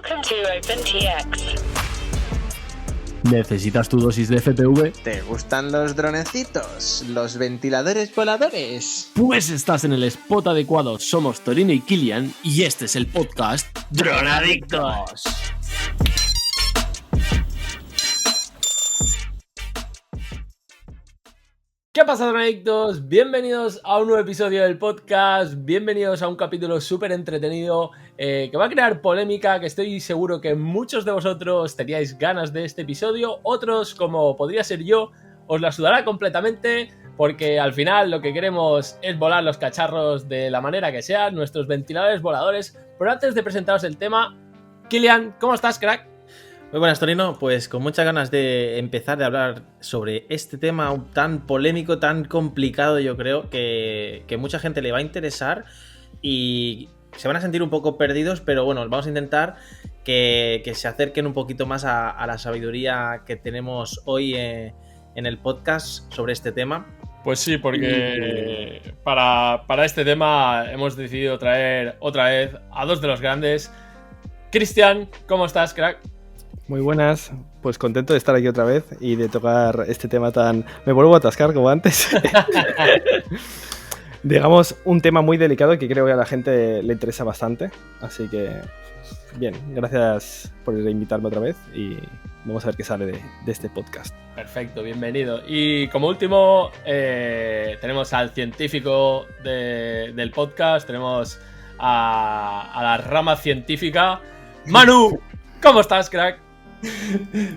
Welcome to OpenTX. ¿Necesitas tu dosis de FPV? ¿Te gustan los dronecitos? ¿Los ventiladores voladores? Pues estás en el spot adecuado. Somos Torino y Kilian y este es el podcast Dronadictos. ¿Qué pasa, Dronadictos? Bienvenidos a un nuevo episodio del podcast, bienvenidos a un capítulo súper entretenido que va a crear polémica, que estoy seguro que muchos de vosotros teníais ganas de este episodio, otros, como podría ser yo, os la sudará completamente porque al final lo que queremos es volar los cacharros de la manera que sea, nuestros ventiladores voladores. Pero antes de presentaros el tema, Kilian, ¿cómo estás, crack? Muy buenas, Torino, pues con muchas ganas de empezar a hablar sobre este tema tan polémico, tan complicado. Yo creo que mucha gente le va a interesar y se van a sentir un poco perdidos, pero bueno, vamos a intentar que se acerquen un poquito más a la sabiduría que tenemos hoy en el podcast sobre este tema. Pues sí, porque para este tema hemos decidido traer otra vez a dos de los grandes. Cristian, ¿cómo estás, crack? Muy buenas, pues contento de estar aquí otra vez y de tocar este tema tan... Me vuelvo a atascar como antes. Digamos, un tema muy delicado que creo que a la gente le interesa bastante. Así que, bien, gracias por invitarme otra vez y vamos a ver qué sale de este podcast. Perfecto, bienvenido. Y como último, tenemos al científico del podcast, tenemos a la rama científica. Manu, ¿cómo estás, crack?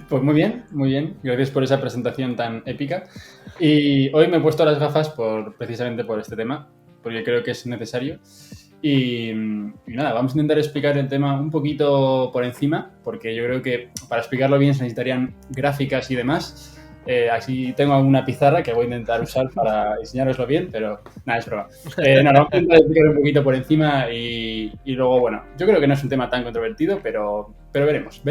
Pues muy bien. Gracias por esa presentación tan épica. Y hoy me he puesto las gafas precisamente por este tema, porque creo que es necesario. Y nada, vamos a intentar explicar el tema un poquito por encima, porque yo creo que para explicarlo bien se necesitarían gráficas y demás. Así tengo una pizarra que voy a intentar usar para enseñaroslo bien, pero nada, es broma. Vamos a intentar explicar un poquito por encima y luego, bueno, yo creo que no es un tema tan controvertido, pero veremos.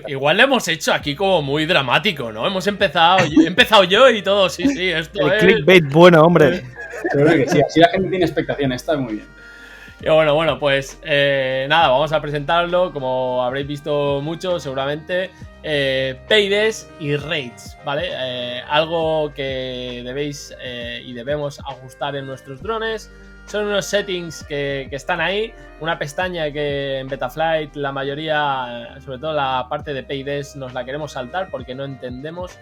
Igual le hemos hecho aquí como muy dramático, ¿no? He empezado yo y todo, sí, esto el clickbait bueno, hombre. Yo creo que sí, así la gente tiene expectaciones, está muy bien. Y bueno, pues nada, vamos a presentarlo, como habréis visto mucho seguramente, PIDs y raids, ¿vale? Algo que debéis y debemos ajustar en nuestros drones. Son unos settings que están ahí, una pestaña que en Betaflight la mayoría, sobre todo la parte de PIDs, nos la queremos saltar porque no entendemos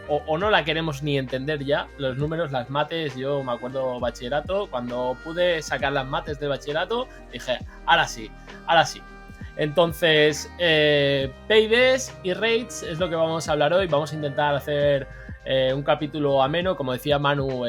o no la queremos ni entender ya, los números, las mates. Yo me acuerdo bachillerato, cuando pude sacar las mates de bachillerato, dije, ahora sí. Entonces, PIDs y raids es lo que vamos a hablar hoy. Vamos a intentar hacer un capítulo ameno, como decía Manu,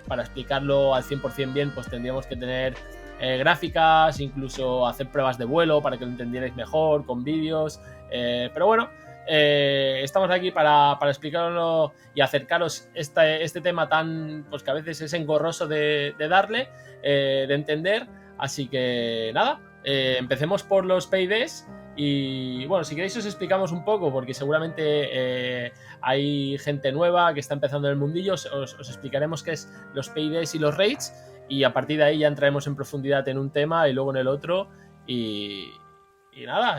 para explicarlo al 100% bien, pues tendríamos que tener gráficas, incluso hacer pruebas de vuelo para que lo entendierais mejor, con vídeos, pero bueno, estamos aquí para explicarlo y acercaros este tema tan, pues que a veces es engorroso de darle, de entender. Así que nada, empecemos por los PIDs. Y bueno, si queréis os explicamos un poco, porque seguramente hay gente nueva que está empezando en el mundillo. Os explicaremos qué es los PIDs y los raids, y a partir de ahí ya entraremos en profundidad en un tema y luego en el otro. Y nada,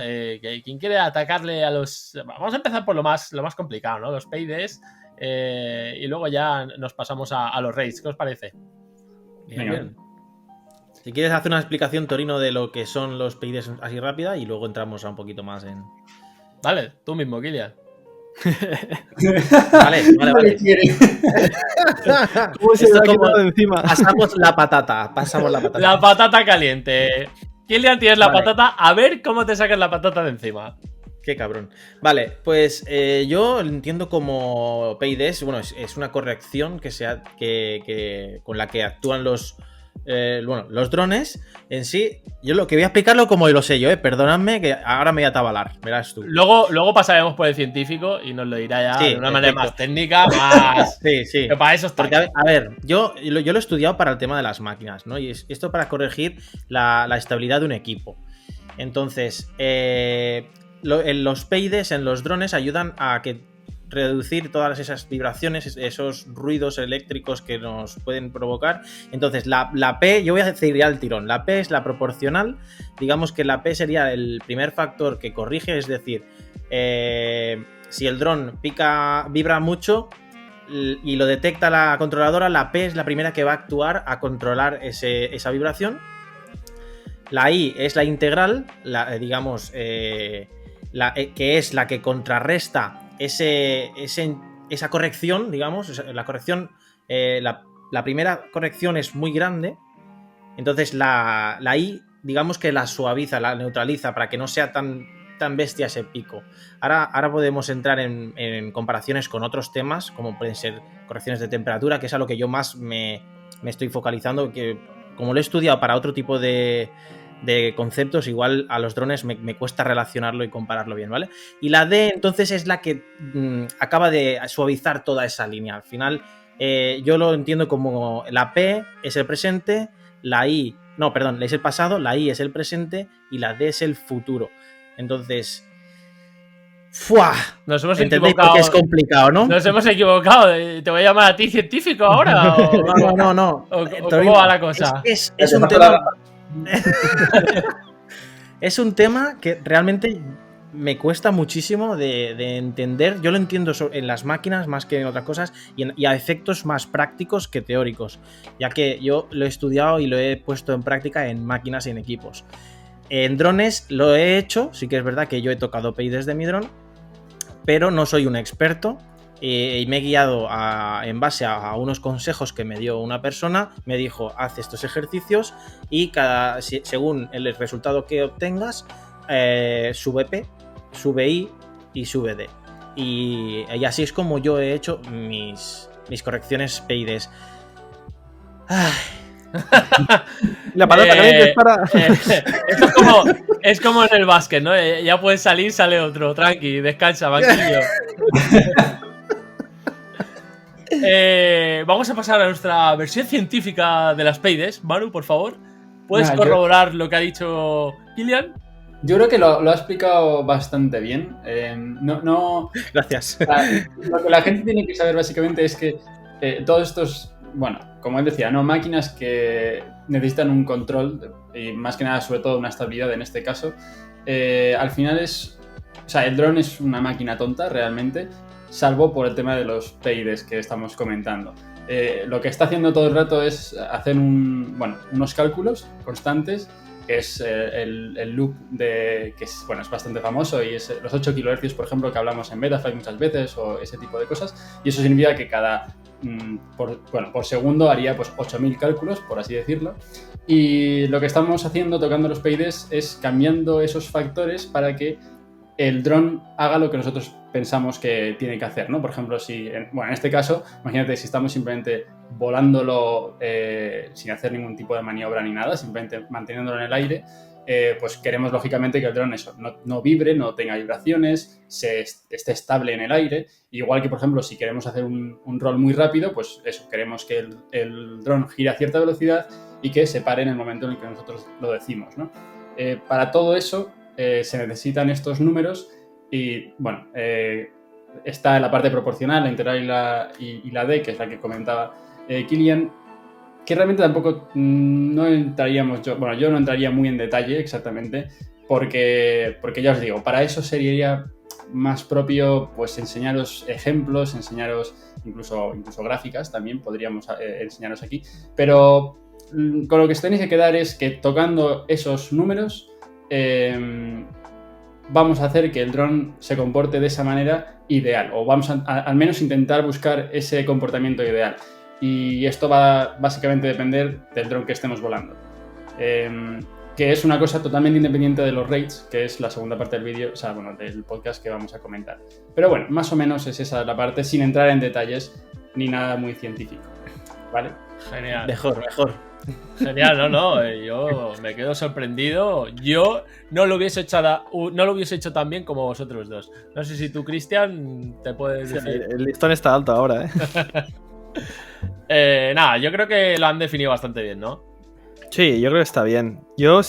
¿quién quiere atacarle a los...? Vamos a empezar por lo más complicado, ¿no? Los PIDs, y luego ya nos pasamos a los raids. ¿Qué os parece? Bien. Si quieres hacer una explicación, Torino, de lo que son los PIDs así rápida y luego entramos a un poquito más en... Vale, tú mismo, Kilian. Vale. ¿Cómo se lo ha quitado de encima? Pasamos la patata. La patata caliente. Kilian, tienes la patata. A ver cómo te sacas la patata de encima. Qué cabrón. Vale, pues yo entiendo como PIDs, bueno, es una corrección que con la que actúan los drones en sí. Yo lo que voy a explicarlo como lo sé yo, perdonadme, que ahora me voy a tabalar, verás tú. Luego pasaremos por el científico y nos lo dirá ya de una manera más técnica, más... Sí. Que para eso está. Porque, a ver, yo lo he estudiado para el tema de las máquinas, ¿no? Y esto para corregir la estabilidad de un equipo. Entonces, los PIDs en los drones ayudan a que reducir todas esas vibraciones, esos ruidos eléctricos que nos pueden provocar. Entonces, la P, yo voy a decir ya el tirón, la P es la proporcional. Digamos que la P sería el primer factor que corrige, es decir, si el dron vibra mucho y lo detecta la controladora, la P es la primera que va a actuar a controlar esa vibración. La I es la integral, digamos, que es la que contrarresta esa corrección, digamos. La corrección, la primera corrección es muy grande, entonces la I, digamos que la suaviza, la neutraliza para que no sea tan bestia ese pico. Ahora podemos entrar en comparaciones con otros temas, como pueden ser correcciones de temperatura, que es a lo que yo más me estoy focalizando, que como lo he estudiado para otro tipo de conceptos, igual a los drones me cuesta relacionarlo y compararlo bien, ¿vale? Y la D entonces es la que acaba de suavizar toda esa línea. Al final yo lo entiendo como la P es el presente, la I es el pasado, la I es el presente y la D es el futuro. Entonces, ¡fua! Nos hemos Entendéis equivocado. porque es complicado, ¿no? Nos hemos equivocado. ¿Te voy a llamar a ti científico ahora? No. ¿O cómo va la cosa? Es un tema... Es un tema que realmente me cuesta muchísimo de entender. Yo lo entiendo en las máquinas más que en otras cosas y a efectos más prácticos que teóricos, ya que yo lo he estudiado y lo he puesto en práctica en máquinas y en equipos. En drones lo he hecho, sí que es verdad que yo he tocado PIDs de mi dron, pero no soy un experto. Y me he guiado en base a unos consejos que me dio una persona. Me dijo, haz estos ejercicios y según el resultado que obtengas, sube P, sube I y sube D. Y así es como yo he hecho mis correcciones PIDs. La patata caliente es para... Esto es como en el básquet, ¿no? Ya puedes salir, sale otro. Tranqui, descansa, banquillo. Vamos a pasar a nuestra versión científica de las PIDs. Manu, por favor, ¿puedes corroborar lo que ha dicho Kilian? Yo creo que lo ha explicado bastante bien. Gracias. Lo que la gente tiene que saber básicamente es que todos estos, bueno, como él decía, ¿no? Máquinas que necesitan un control y más que nada, sobre todo, una estabilidad en este caso. Al final el dron es una máquina tonta realmente, salvo por el tema de los PIDs que estamos comentando. Lo que está haciendo todo el rato es hacer unos cálculos constantes, que es el loop que es bastante famoso y es los 8 kHz, por ejemplo, que hablamos en Betaflight muchas veces o ese tipo de cosas, y eso significa que por segundo haría pues 8000 cálculos, por así decirlo, y lo que estamos haciendo tocando los PIDs es cambiando esos factores para que el dron haga lo que nosotros pensamos que tiene que hacer, ¿no? Por ejemplo, en este caso, imagínate si estamos simplemente volándolo sin hacer ningún tipo de maniobra ni nada, simplemente manteniéndolo en el aire, pues queremos lógicamente que el dron no vibre, no tenga vibraciones, esté estable en el aire. Igual que, por ejemplo, si queremos hacer un roll muy rápido, pues eso, queremos que el dron gire a cierta velocidad y que se pare en el momento en el que nosotros lo decimos, ¿no? Para todo eso se necesitan estos números y, bueno, está la parte proporcional, la integral y la D, que es la que comentaba Kilian, que realmente tampoco no entraríamos, yo no entraría muy en detalle exactamente, porque ya os digo, para eso sería más propio pues enseñaros ejemplos, enseñaros incluso gráficas, también podríamos enseñaros aquí, pero con lo que os tenéis que quedar es que tocando esos números vamos a hacer que el dron se comporte de esa manera ideal, o vamos a al menos intentar buscar ese comportamiento ideal. Y esto va básicamente a depender del dron que estemos volando. Que es una cosa totalmente independiente de los rates, que es la segunda parte del vídeo, del podcast que vamos a comentar. Pero bueno, más o menos es esa la parte, sin entrar en detalles ni nada muy científico. ¿Vale? Genial. Mejor. Genial, yo me quedo sorprendido. Yo no lo hubiese hecho tan bien como vosotros dos. No sé si tú, Cristian, te puedes decir. El listón está alto ahora, Yo creo que lo han definido bastante bien, ¿no? Sí, yo creo que está bien. La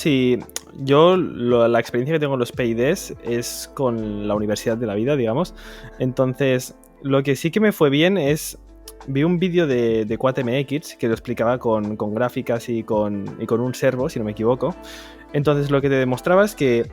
experiencia que tengo en los PIDs es con la universidad de la vida, digamos. Entonces, Lo que sí que me fue bien es... Vi un vídeo de QuateMX que lo explicaba con gráficas y con un servo, si no me equivoco. Entonces lo que te demostraba es que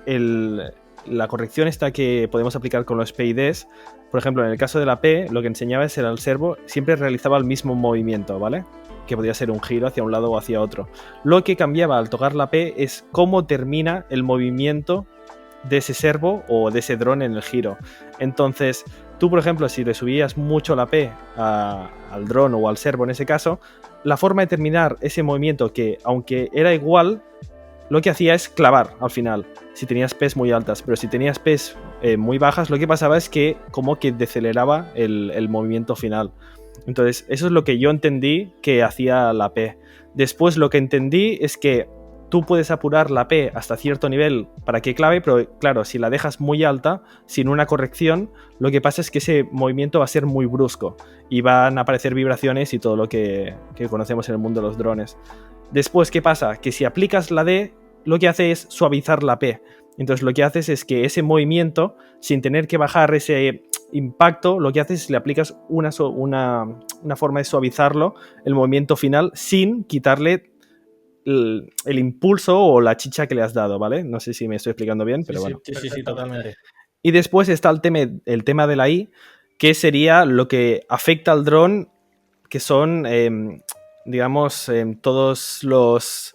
la corrección esta que podemos aplicar con los PIDs, por ejemplo, en el caso de la P, lo que enseñaba es que el servo siempre realizaba el mismo movimiento, ¿vale? Que podía ser un giro hacia un lado o hacia otro. Lo que cambiaba al tocar la P es cómo termina el movimiento de ese servo o de ese dron en el giro. Entonces, tú, por ejemplo, si le subías mucho la P al dron o al servo en ese caso, la forma de terminar ese movimiento, que aunque era igual, lo que hacía es clavar al final, si tenías P's muy altas, pero si tenías P's muy bajas, lo que pasaba es que como que deceleraba el movimiento final. Entonces, eso es lo que yo entendí que hacía la P. Después lo que entendí es que tú puedes apurar la P hasta cierto nivel para que clave, pero claro, si la dejas muy alta, sin una corrección, lo que pasa es que ese movimiento va a ser muy brusco y van a aparecer vibraciones y todo lo que conocemos en el mundo de los drones. Después, ¿qué pasa? Que si aplicas la D, lo que hace es suavizar la P. Entonces lo que haces es que ese movimiento, sin tener que bajar ese impacto, lo que haces es le aplicas una forma de suavizarlo, el movimiento final, sin quitarle el impulso o la chicha que le has dado, ¿vale? No sé si me estoy explicando bien, pero bueno. Sí, totalmente. Y después está el tema de la I, que sería lo que afecta al dron, que son, digamos, todos los...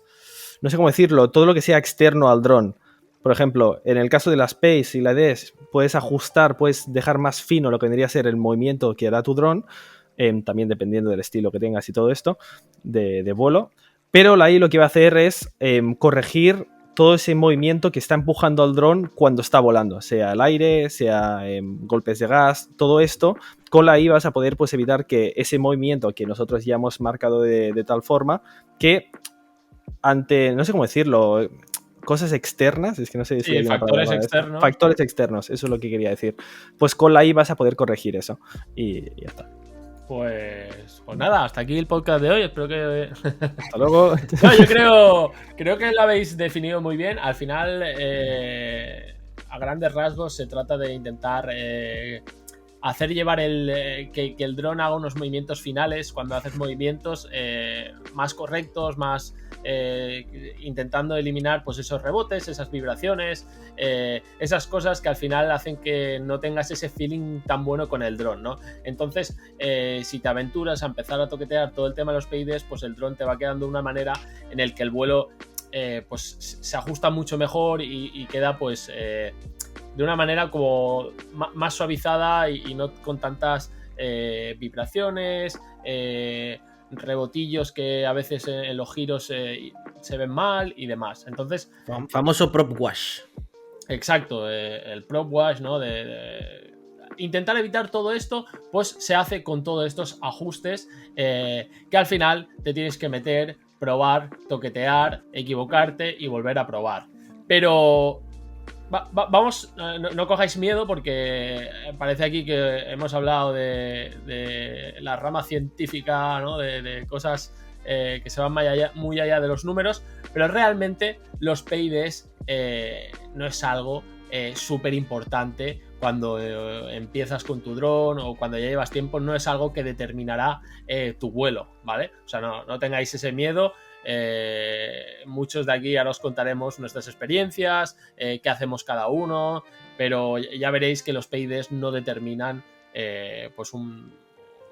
No sé cómo decirlo, todo lo que sea externo al dron. Por ejemplo, en el caso de las P's y la D's, puedes ajustar, puedes dejar más fino lo que vendría a ser el movimiento que hará tu dron, también dependiendo del estilo que tengas y todo esto, de vuelo. Pero la I lo que va a hacer es corregir todo ese movimiento que está empujando al dron cuando está volando, sea el aire, sea golpes de gas, todo esto. Con la I vas a poder pues, evitar que ese movimiento que nosotros ya hemos marcado de tal forma que ante, no sé cómo decirlo, cosas externas, es que no sé si Sí, factores externos. Factores externos, eso es lo que quería decir. Pues con la I vas a poder corregir eso y ya está. Pues nada, hasta aquí el podcast de hoy. Espero que... Hasta luego. No, yo creo que lo habéis definido muy bien. Al final, a grandes rasgos, se trata de intentar hacer llevar que el dron haga unos movimientos finales cuando haces movimientos más correctos, más intentando eliminar pues esos rebotes, esas vibraciones, esas cosas que al final hacen que no tengas ese feeling tan bueno con el dron, ¿no? Entonces, si te aventuras a empezar a toquetear todo el tema de los PIDs, pues el dron te va quedando de una manera en el que el vuelo pues se ajusta mucho mejor y queda pues de una manera como más suavizada y no con tantas vibraciones, rebotillos que a veces en los giros se ven mal y demás. Entonces, famoso prop wash. Exacto, el prop wash, ¿no? Intentar evitar todo esto, pues se hace con todos estos ajustes que al final te tienes que meter, probar, toquetear, equivocarte y volver a probar. Pero vamos, no cojáis miedo porque parece aquí que hemos hablado de la rama científica, ¿no? de cosas que se van muy allá de los números, pero realmente los PIDs no es algo súper importante cuando empiezas con tu dron o cuando ya llevas tiempo, no es algo que determinará tu vuelo, ¿vale? O sea, no tengáis ese miedo. Muchos de aquí ahora os contaremos nuestras experiencias, qué hacemos cada uno, pero ya veréis que los PIDs no determinan pues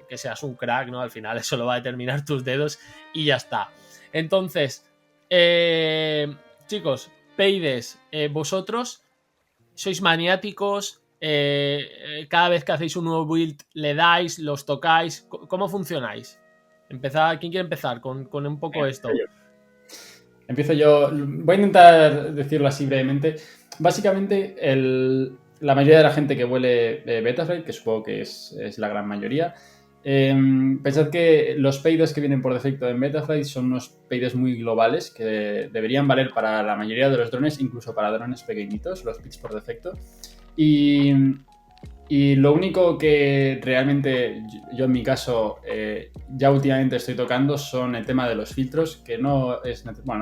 que seas un crack, ¿no? Al final eso lo va a determinar tus dedos y ya está. Entonces, chicos, PIDs, vosotros sois maniáticos, cada vez que hacéis un nuevo build le dais, los tocáis, ¿cómo funcionáis? ¿Quién quiere empezar con un poco esto? Empiezo yo. Voy a intentar decirlo así brevemente. Básicamente, la mayoría de la gente que vuele Betaflight, que supongo que es la gran mayoría, pensad que los PIDs que vienen por defecto en Betaflight son unos PIDs muy globales que deberían valer para la mayoría de los drones, incluso para drones pequeñitos, los PIDs por defecto. Y lo único que realmente yo en mi caso ya últimamente estoy tocando son el tema de los filtros, que no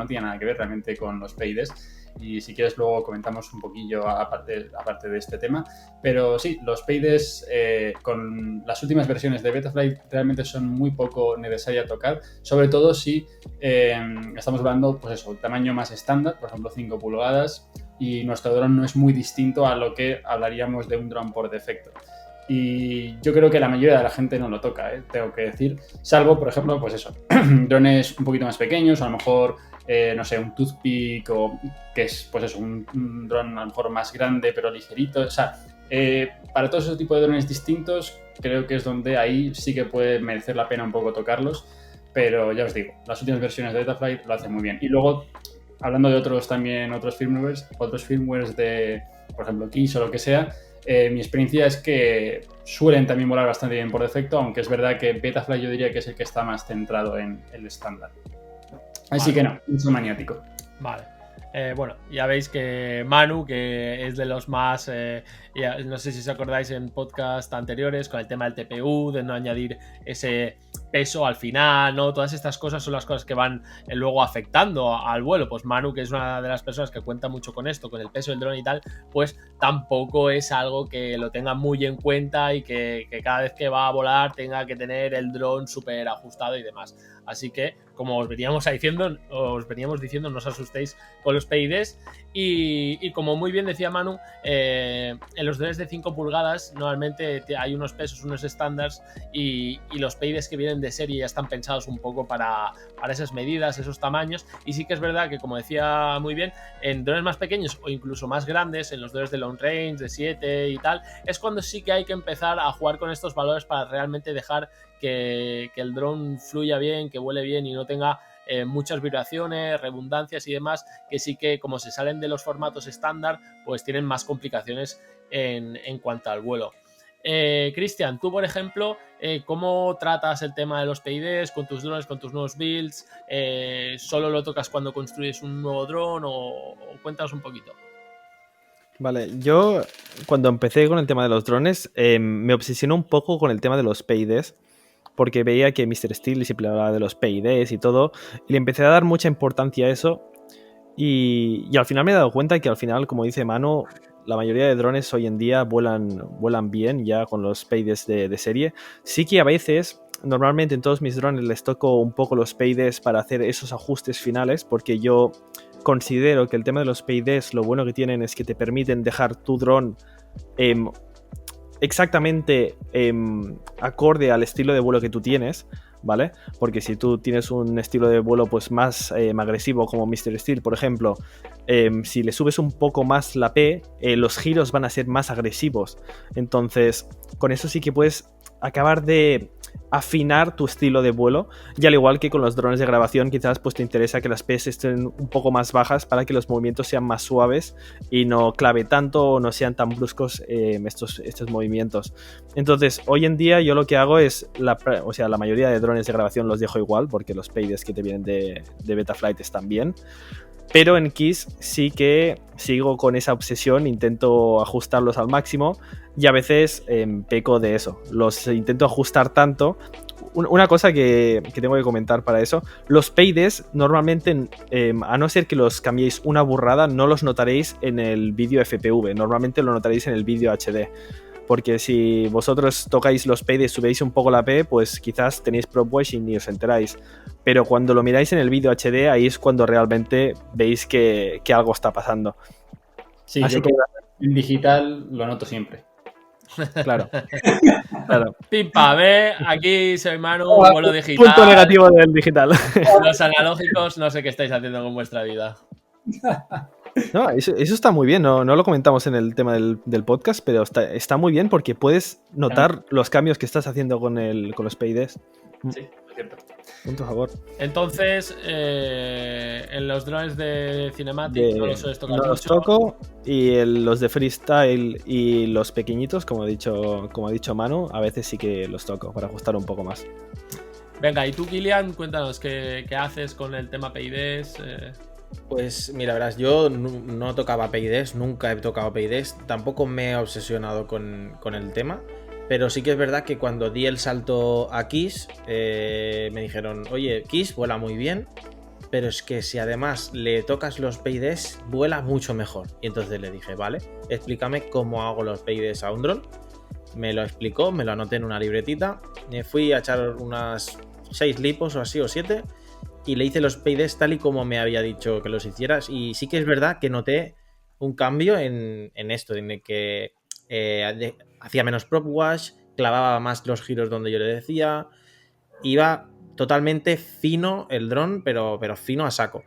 tiene nada que ver realmente con los PIDs. y si quieres luego comentamos un poquillo aparte de este tema. Pero sí, los Paydes con las últimas versiones de Betaflight realmente son muy poco necesarias a tocar, sobre todo si estamos hablando, pues eso, tamaño más estándar, por ejemplo 5 pulgadas, y nuestro dron no es muy distinto a lo que hablaríamos de un dron por defecto. Y yo creo que la mayoría de la gente no lo toca, tengo que decir, salvo, por ejemplo, pues eso, drones un poquito más pequeños, a lo mejor, no sé, un Toothpick, o que es, pues eso, un dron a lo mejor más grande pero ligerito. O sea, para todos esos tipos de drones distintos, creo que es donde ahí sí que puede merecer la pena un poco tocarlos, pero ya os digo, las últimas versiones de Betaflight lo hacen muy bien. Y luego, hablando de otros firmwares de, por ejemplo, Kiss o lo que sea, mi experiencia es que suelen también volar bastante bien por defecto, aunque es verdad que Betaflight yo diría que es el que está más centrado en el estándar. Así que no, un maniático. Vale. Bueno, ya veis que Manu, que es de los más, no sé si os acordáis en podcast anteriores con el tema del TPU, de no añadir ese peso al final, ¿no? Todas estas cosas son las cosas que van luego afectando al vuelo. Pues Manu, que es una de las personas que cuenta mucho con esto, con el peso del dron y tal, pues tampoco es algo que lo tenga muy en cuenta y que cada vez que va a volar tenga que tener el dron súper ajustado y demás. Así que, como os veníamos diciendo, no os asustéis con los PIDs. Y como muy bien decía Manu, en los drones de 5 pulgadas normalmente hay unos pesos, unos estándares, y los PIDs que vienen de serie ya están pensados un poco para esas medidas, esos tamaños. Y sí que es verdad que, como decía muy bien, en drones más pequeños o incluso más grandes, en los drones de long range, de 7 y tal, es cuando sí que hay que empezar a jugar con estos valores para realmente dejar que el dron fluya bien, que vuele bien y no tenga muchas vibraciones, redundancias y demás, que sí que, como se salen de los formatos estándar, pues tienen más complicaciones en cuanto al vuelo. Cristian, tú, por ejemplo, ¿cómo tratas el tema de los PIDs con tus drones, con tus nuevos builds? ¿Solo lo tocas cuando construyes un nuevo dron o cuéntanos un poquito? Vale, yo cuando empecé con el tema de los drones me obsesioné un poco con el tema de los PIDs, porque veía que Mr. Steel siempre hablaba de los PIDs y todo, y le empecé a dar mucha importancia a eso, y al final me he dado cuenta que al final, como dice Manu, la mayoría de drones hoy en día vuelan bien ya con los PIDs de serie. Sí que a veces, normalmente en todos mis drones les toco un poco los PIDs para hacer esos ajustes finales, porque yo considero que el tema de los PIDs, lo bueno que tienen es que te permiten dejar tu dron exactamente acorde al estilo de vuelo que tú tienes, ¿vale? Porque si tú tienes un estilo de vuelo pues más agresivo como Mr. Steel, por ejemplo, si le subes un poco más la P, los giros van a ser más agresivos. Entonces, con eso sí que puedes acabar de afinar tu estilo de vuelo, y al igual que con los drones de grabación, quizás pues te interesa que las P's estén un poco más bajas para que los movimientos sean más suaves y no clave tanto o no sean tan bruscos estos movimientos. Entonces, hoy en día yo lo que hago es, la mayoría de drones de grabación los dejo igual, porque los PIDs que te vienen de Betaflight están bien. Pero en Kiss sí que sigo con esa obsesión, intento ajustarlos al máximo y a veces peco de eso. Los intento ajustar tanto. Una cosa que tengo que comentar para eso, los PIDs normalmente, a no ser que los cambiéis una burrada, no los notaréis en el vídeo FPV, normalmente lo notaréis en el vídeo HD. Porque si vosotros tocáis los PIDs, subéis un poco la P, pues quizás tenéis prop washing y os enteráis. Pero cuando lo miráis en el vídeo HD, ahí es cuando realmente veis que algo está pasando. Sí, así yo que en digital lo noto siempre. Claro. Claro. Pimpa, ve, aquí soy Manu, vuelo digital. Punto negativo del digital. Los analógicos, no sé qué estáis haciendo con vuestra vida. No, eso está muy bien, no lo comentamos en el tema del podcast, pero está muy bien porque puedes notar los cambios que estás haciendo con los PIDs. Sí, es cierto. Punto a favor. Entonces, en los drones de Cinematic no los sueles tocar no los mucho. toco, y los de freestyle y los pequeñitos, como ha dicho Manu, a veces sí que los toco para ajustar un poco más. Venga, y tú, Kilian, cuéntanos qué haces con el tema PIDs. Pues mira, verás, yo no tocaba PIDs, nunca he tocado PIDs, tampoco me he obsesionado con el tema, pero sí que es verdad que cuando di el salto a Kiss, me dijeron, oye, Kiss vuela muy bien, pero es que si además le tocas los PIDs, vuela mucho mejor. Y entonces le dije, vale, explícame cómo hago los PIDs a un dron. Me lo explicó, me lo anoté en una libretita, me fui a echar unas 6 lipos o así, o 7, y le hice los PIDs tal y como me había dicho que los hicieras. Y sí que es verdad que noté un cambio en esto, en el que hacía menos prop wash, clavaba más los giros donde yo le decía, iba totalmente fino el dron, pero fino a saco.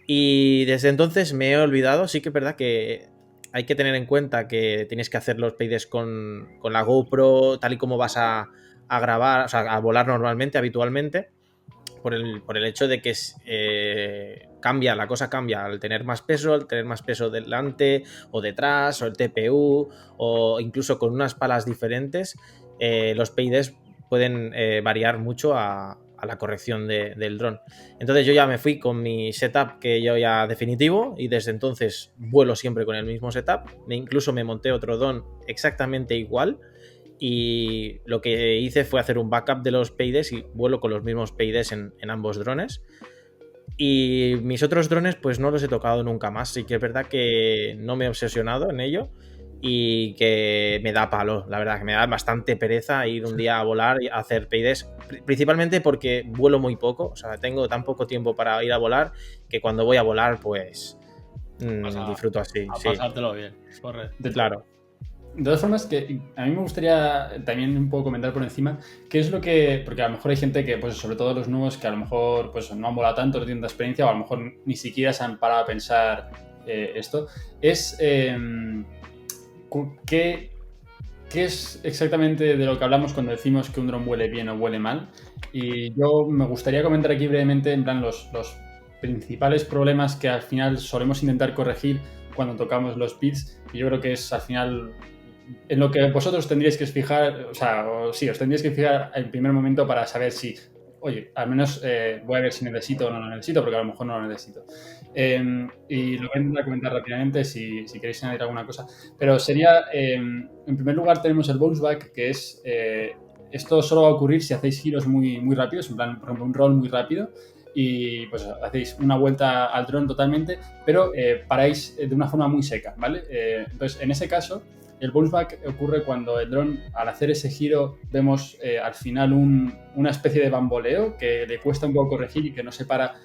Y desde entonces me he olvidado. Sí que es verdad que hay que tener en cuenta que tienes que hacer los PIDs con la GoPro tal y como vas a grabar, o sea, a volar normalmente, habitualmente, por el hecho de que la cosa cambia al tener más peso delante o detrás, o el TPU, o incluso con unas palas diferentes, los PIDs pueden variar mucho a la corrección del dron. Entonces yo ya me fui con mi setup que yo ya definitivo, y desde entonces vuelo siempre con el mismo setup. Incluso me monté otro dron exactamente igual, y lo que hice fue hacer un backup de los PIDs y vuelo con los mismos PIDs en ambos drones. Y mis otros drones pues no los he tocado nunca más. Sí que es verdad que no me he obsesionado en ello y que me da palo, la verdad que me da bastante pereza ir un día a volar y a hacer PIDs, principalmente porque vuelo muy poco, o sea, tengo tan poco tiempo para ir a volar que cuando voy a volar pues disfruto así. A sí. pasártelo bien, correcto. Claro. De todas formas, que a mí me gustaría también un poco comentar por encima qué es lo que, porque a lo mejor hay gente que, pues sobre todo los nuevos, que a lo mejor pues no han volado tanto, no tienen tanta experiencia, o a lo mejor ni siquiera se han parado a pensar esto, es ¿qué es exactamente de lo que hablamos cuando decimos que un dron huele bien o huele mal? Y yo me gustaría comentar aquí brevemente, en plan, los principales problemas que al final solemos intentar corregir cuando tocamos los PIDs, y yo creo que es al final en lo que vosotros tendríais que fijar, os tendríais que fijar en primer momento para saber si, oye, al menos voy a ver si necesito o no lo necesito, porque a lo mejor no lo necesito. Y lo voy a intentar comentar rápidamente si queréis añadir alguna cosa. Pero sería, en primer lugar tenemos el bounce back, que es, esto solo va a ocurrir si hacéis giros muy, muy rápidos, en plan, por ejemplo, un roll muy rápido, y pues hacéis una vuelta al dron totalmente, pero paráis de una forma muy seca, ¿vale? Entonces, en ese caso, el bounce back ocurre cuando el dron, al hacer ese giro, vemos al final una especie de bamboleo que le cuesta un poco corregir y que no se para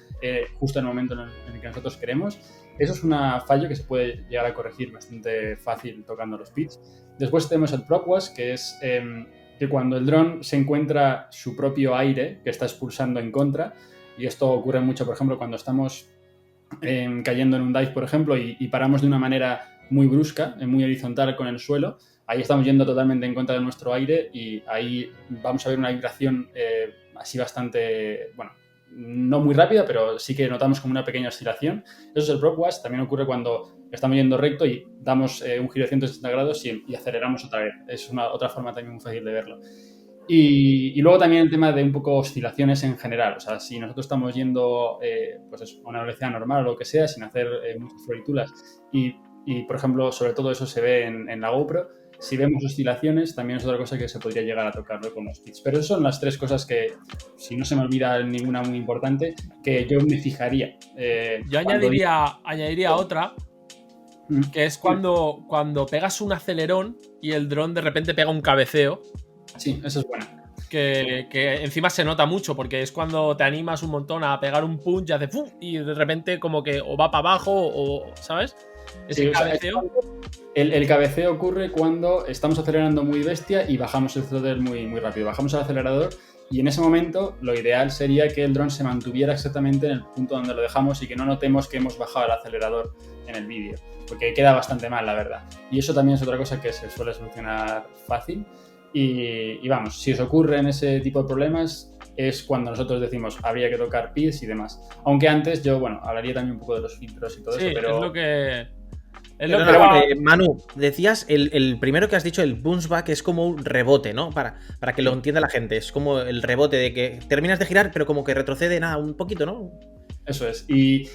justo en el momento en el que nosotros queremos. Eso es un fallo que se puede llegar a corregir bastante fácil tocando los PIDs. Después tenemos el prop wash, que es que cuando el dron se encuentra su propio aire que está expulsando en contra, y esto ocurre mucho, por ejemplo, cuando estamos cayendo en un dive, por ejemplo, y paramos de una manera muy brusca, muy horizontal con el suelo, ahí estamos yendo totalmente en contra de nuestro aire y ahí vamos a ver una vibración así bastante, bueno, no muy rápida, pero sí que notamos como una pequeña oscilación. Eso es el prop wash. También ocurre cuando estamos yendo recto y damos un giro de 180 grados y aceleramos otra vez. Es otra forma también muy fácil de verlo. Y luego también el tema de un poco oscilaciones en general. O sea, si nosotros estamos yendo pues eso, a una velocidad normal o lo que sea, sin hacer muchas florituras, y por ejemplo, sobre todo eso se ve en la GoPro, si vemos oscilaciones, también es otra cosa que se podría llegar a tocarlo con los PIDs. Pero esas son las tres cosas que, si no se me olvida ninguna muy importante, que yo me fijaría. Yo añadiría otra, que es cuando pegas un acelerón y el dron de repente pega un cabeceo. Sí, eso es bueno. Que encima se nota mucho, porque es cuando te animas un montón a pegar un punch y hace ¡fum! Y de repente como que o va para abajo o, ¿sabes? Ese cabeceo. El cabeceo ocurre cuando estamos acelerando muy bestia y bajamos el throttle muy, muy rápido. Bajamos el acelerador y en ese momento lo ideal sería que el dron se mantuviera exactamente en el punto donde lo dejamos y que no notemos que hemos bajado el acelerador en el vídeo, porque queda bastante mal, la verdad. Y eso también es otra cosa que se suele solucionar fácil. Y vamos, si os ocurren ese tipo de problemas es cuando nosotros decimos habría que tocar PIDs y demás. Aunque antes yo, bueno, hablaría también un poco de los filtros y todo eso, pero... es lo que... Manu, decías, el primero que has dicho, el bounce back, es como un rebote, ¿no? Para que lo entienda la gente. Es como el rebote de que terminas de girar, pero como que retrocede un poquito, ¿no? Eso es. Y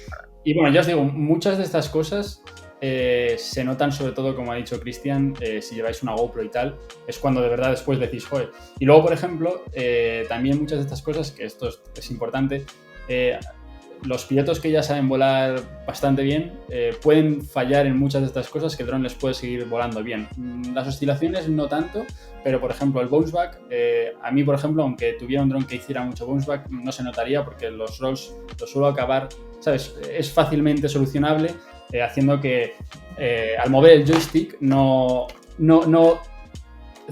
bueno, ya os digo, muchas de estas cosas se notan, sobre todo, como ha dicho Cristian, si lleváis una GoPro y tal, es cuando de verdad después decís, joder. Y luego, por ejemplo, también muchas de estas cosas, que esto es importante, los pilotos que ya saben volar bastante bien pueden fallar en muchas de estas cosas que el dron les puede seguir volando bien. Las oscilaciones no tanto, pero por ejemplo el bounce back, a mí por ejemplo, aunque tuviera un dron que hiciera mucho bounce back, no se notaría porque los rolls los suelo acabar, ¿sabes? Es fácilmente solucionable haciendo que al mover el joystick no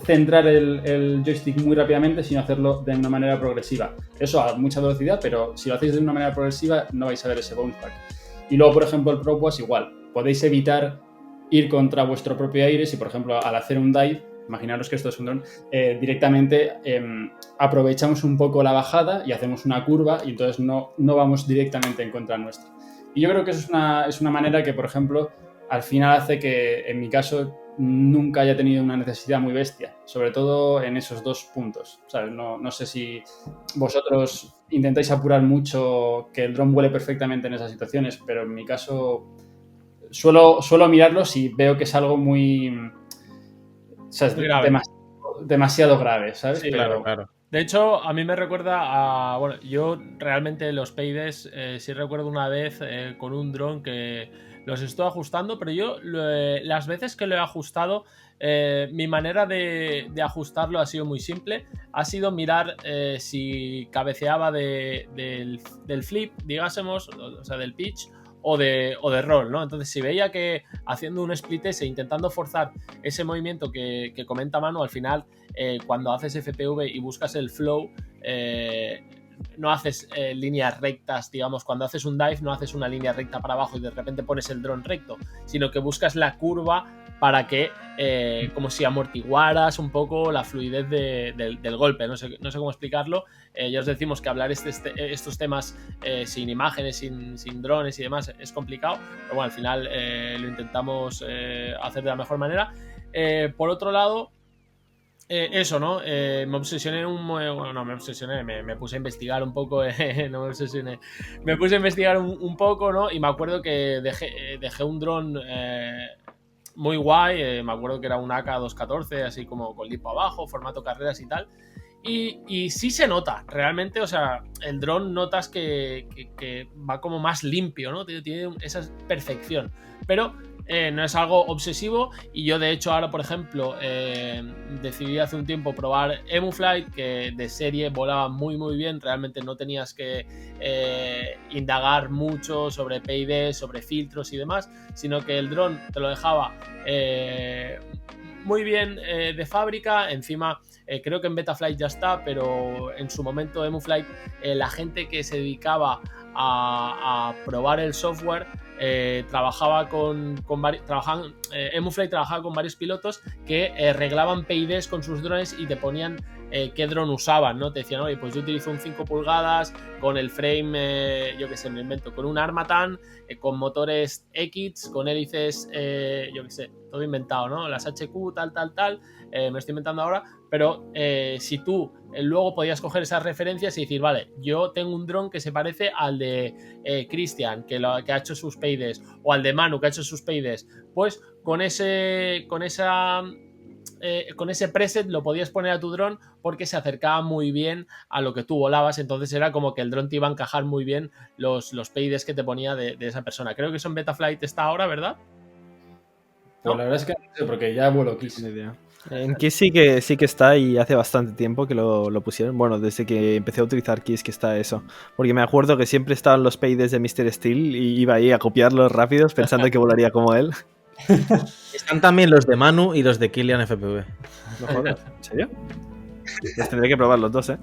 centrar el joystick muy rápidamente, sino hacerlo de una manera progresiva. Eso a mucha velocidad, pero si lo hacéis de una manera progresiva no vais a ver ese bounce back. Y luego, por ejemplo, el ProPuas igual. Podéis evitar ir contra vuestro propio aire si, por ejemplo, al hacer un dive, imaginaros que esto es un dron, directamente aprovechamos un poco la bajada y hacemos una curva y entonces no vamos directamente en contra nuestra. Y yo creo que eso es una manera que, por ejemplo, al final hace que, en mi caso, nunca haya tenido una necesidad muy bestia, sobre todo en esos dos puntos, ¿sabes? No sé si vosotros intentáis apurar mucho que el dron vuele perfectamente en esas situaciones, pero en mi caso suelo mirarlo si veo que es algo muy, ¿sabes? Muy grave. Demasiado grave, ¿sabes? Sí, Pero, claro. De hecho, a mí me recuerda a... Bueno, yo realmente los PIDs sí recuerdo una vez con un dron que los estoy ajustando, pero yo las veces que lo he ajustado, mi manera de ajustarlo ha sido muy simple. Ha sido mirar si cabeceaba del flip, digásemos, o sea, del pitch, o de roll, ¿no? Entonces, si veía que haciendo un split S, intentando forzar ese movimiento que comenta Manu, al final, cuando haces FPV y buscas el flow, no haces líneas rectas, digamos, cuando haces un dive no haces una línea recta para abajo y de repente pones el dron recto, sino que buscas la curva para que, como si amortiguaras un poco la fluidez del golpe, no sé cómo explicarlo. Ya os decimos que hablar estos temas sin imágenes, sin drones y demás es complicado, pero bueno, al final lo intentamos hacer de la mejor manera. Por otro lado, eso, ¿no? Me obsesioné me puse a investigar un poco, no me obsesioné, me puse a investigar un poco, ¿no? Y me acuerdo que dejé un dron muy guay, me acuerdo que era un AK-214, así como con lipo abajo, formato carreras y tal. Y sí se nota, realmente, o sea, el dron notas que va como más limpio, ¿no? Tiene esa perfección, pero no es algo obsesivo. Y yo de hecho ahora, por ejemplo, decidí hace un tiempo probar EmuFlight, que de serie volaba muy muy bien, realmente no tenías que indagar mucho sobre PID, sobre filtros y demás, sino que el dron te lo dejaba muy bien de fábrica. Encima creo que en Betaflight ya está, pero en su momento EmuFlight, la gente que se dedicaba a probar el software trabajaba EmuFlight trabajaba con varios pilotos que reglaban PIDs con sus drones y te ponían qué dron usaban, ¿no? Te decían, oye, pues yo utilizo un 5 pulgadas con el frame, yo que sé, me invento, con un Armatan, con motores X, con hélices, yo que sé, todo inventado, ¿no? Las HQ, tal, me lo estoy inventando ahora, pero si tú luego podías coger esas referencias y decir, vale, yo tengo un dron que se parece al de Cristian, que ha hecho sus PIDs, o al de Manu, que ha hecho sus PIDs, pues con ese preset lo podías poner a tu dron porque se acercaba muy bien a lo que tú volabas. Entonces era como que el dron te iba a encajar muy bien los PIDs que te ponía de esa persona. Creo que eso en Betaflight está ahora, ¿verdad? Pues la verdad es que no sé, porque ya vuelo Kiss. Ni idea. En Kiss sí que está, y hace bastante tiempo que lo pusieron. Bueno, desde que empecé a utilizar Kiss que está eso. Porque me acuerdo que siempre estaban los PIDs de Mr. Steel y iba ahí a copiarlos rápidos pensando que volaría como él. Están también los de Manu y los de Killian FPV. No jodas, ¿en serio? Los tendré que probar los dos, ¿eh?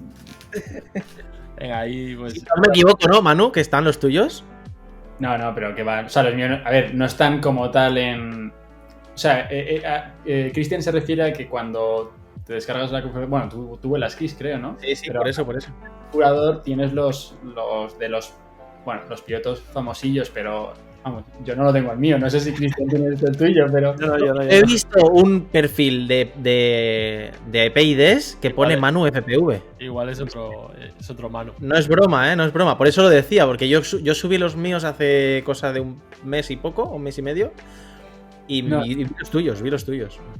Venga, ahí pues... Si no me equivoco, ¿no, Manu? ¿Que están los tuyos? No, pero que van. O sea, los míos, a ver, no están como tal en. O sea, Cristian se refiere a que cuando te descargas la configuración. Bueno, tú vuelas Kiss, creo, ¿no? Sí, pero por eso. en el configurador tienes los de los. Bueno, los pilotos famosillos, pero. Vamos, yo no lo tengo el mío. No sé si Cristian tiene el tuyo, pero. No. He visto un perfil de PIDs que pone Manu FPV. Igual es otro Manu. No es broma, no es broma. Por eso lo decía, porque yo subí los míos hace cosa de un mes y poco, un mes y medio. Y vi los tuyos.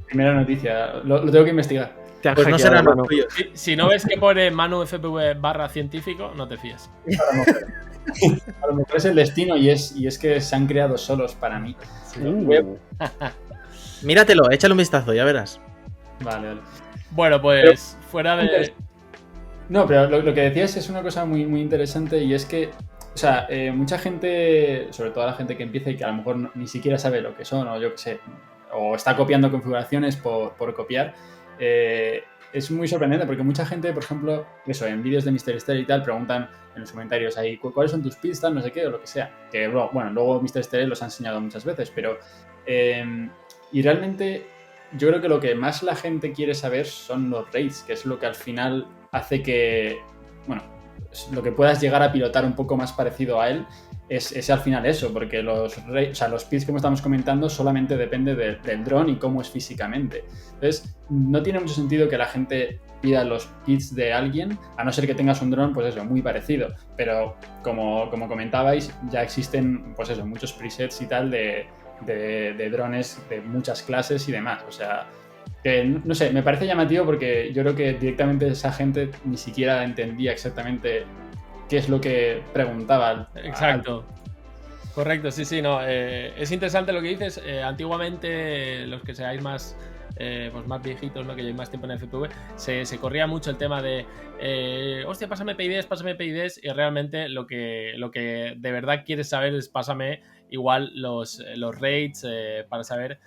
Primera noticia, lo tengo que investigar. Pues no serán los Manu. tuyos. Si no ves que pone Manu FPV /científico, no te fíes. A lo mejor es el destino y es que se han creado solos para mí. Míratelo, échale un vistazo, ya verás. Vale. Bueno, pues fuera de... No, pero lo que decías es una cosa muy, muy interesante y es que, o sea, mucha gente, sobre todo la gente que empieza y que a lo mejor ni siquiera sabe lo que son, o yo qué sé, o está copiando configuraciones por copiar, es muy sorprendente porque mucha gente, por ejemplo, eso, en vídeos de Mr. Stereo y tal, preguntan en los comentarios ahí, ¿cuáles son tus pits, tal, no sé qué, o lo que sea? Que, bueno, luego Mr. Stereo los ha enseñado muchas veces, pero... y realmente yo creo que lo que más la gente quiere saber son los rates, que es lo que al final hace que, bueno, lo que puedas llegar a pilotar un poco más parecido a él es al final eso, porque los pits que estamos comentando solamente depende del dron y cómo es físicamente. Entonces, no tiene mucho sentido que la gente pida los pits de alguien, a no ser que tengas un dron, pues eso, muy parecido. Pero como comentabais, ya existen, pues eso, muchos presets y tal de drones de muchas clases y demás. O sea, que no sé, me parece llamativo porque yo creo que directamente esa gente ni siquiera entendía exactamente qué es lo que preguntaba. Exacto. Correcto, sí, no. Es interesante lo que dices. Antiguamente, los que seáis más, pues más viejitos, ¿no? Que llevéis más tiempo en FPV, se corría mucho el tema de hostia, pásame PIDs, y realmente lo que de verdad quieres saber es pásame igual los rates para saber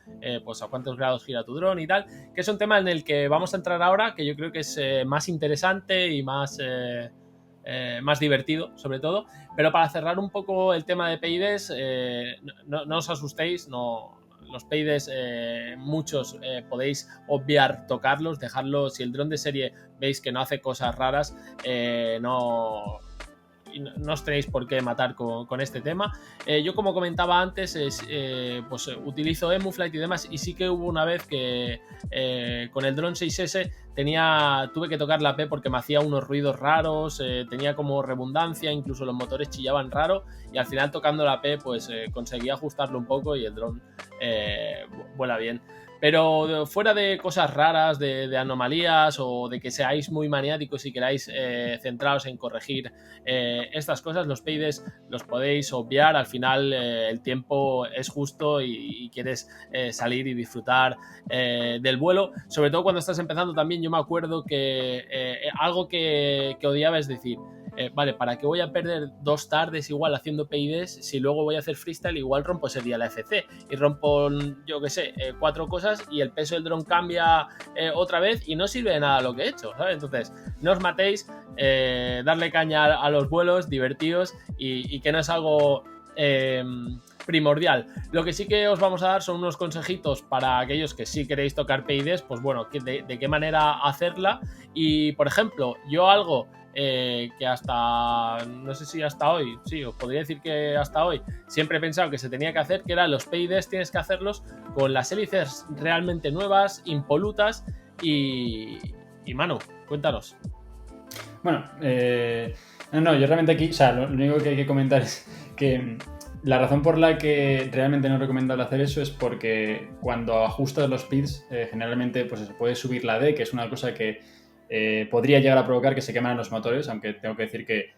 pues a cuántos grados gira tu dron y tal, que es un tema en el que vamos a entrar ahora, que yo creo que es más interesante y más divertido, sobre todo. Pero para cerrar un poco el tema de PIDs, no os asustéis, no, los PIDs muchos podéis obviar tocarlos, dejarlos. Si el dron de serie veis que no hace cosas raras, no os tenéis por qué matar con este tema. Yo, como comentaba antes, pues utilizo EmuFlight y demás, y sí que hubo una vez que con el dron 6S tuve que tocar la P porque me hacía unos ruidos raros, tenía como redundancia, incluso los motores chillaban raro, y al final tocando la P pues conseguí ajustarlo un poco y el dron vuela bien. Pero fuera de cosas raras, de anomalías, o de que seáis muy maniáticos y queráis centraros en corregir estas cosas, los PIDs los podéis obviar. Al final el tiempo es justo y quieres salir y disfrutar del vuelo. Sobre todo cuando estás empezando también, yo me acuerdo que algo que odiaba es decir... vale, ¿para qué voy a perder 2 tardes igual haciendo PIDs si luego voy a hacer freestyle? Igual rompo ese día la FC y rompo, yo qué sé, 4 cosas y el peso del dron cambia otra vez y no sirve de nada lo que he hecho, ¿sabes? Entonces, no os matéis, darle caña a los vuelos, divertidos y que no es algo primordial. Lo que sí que os vamos a dar son unos consejitos para aquellos que sí queréis tocar PIDs, pues bueno, de qué manera hacerla. Y, por ejemplo, yo algo... que hasta, no sé si hasta hoy, sí, os podría decir que hasta hoy siempre he pensado que se tenía que hacer, que eran los PIDs, tienes que hacerlos con las hélices realmente nuevas, impolutas y Manu, cuéntanos. Bueno, no, yo realmente aquí, o sea, lo único que hay que comentar es que la razón por la que realmente no es recomendable hacer eso es porque cuando ajustas los PIDs, generalmente pues eso, puedes subir la D, que es una cosa que podría llegar a provocar que se queman los motores, aunque tengo que decir que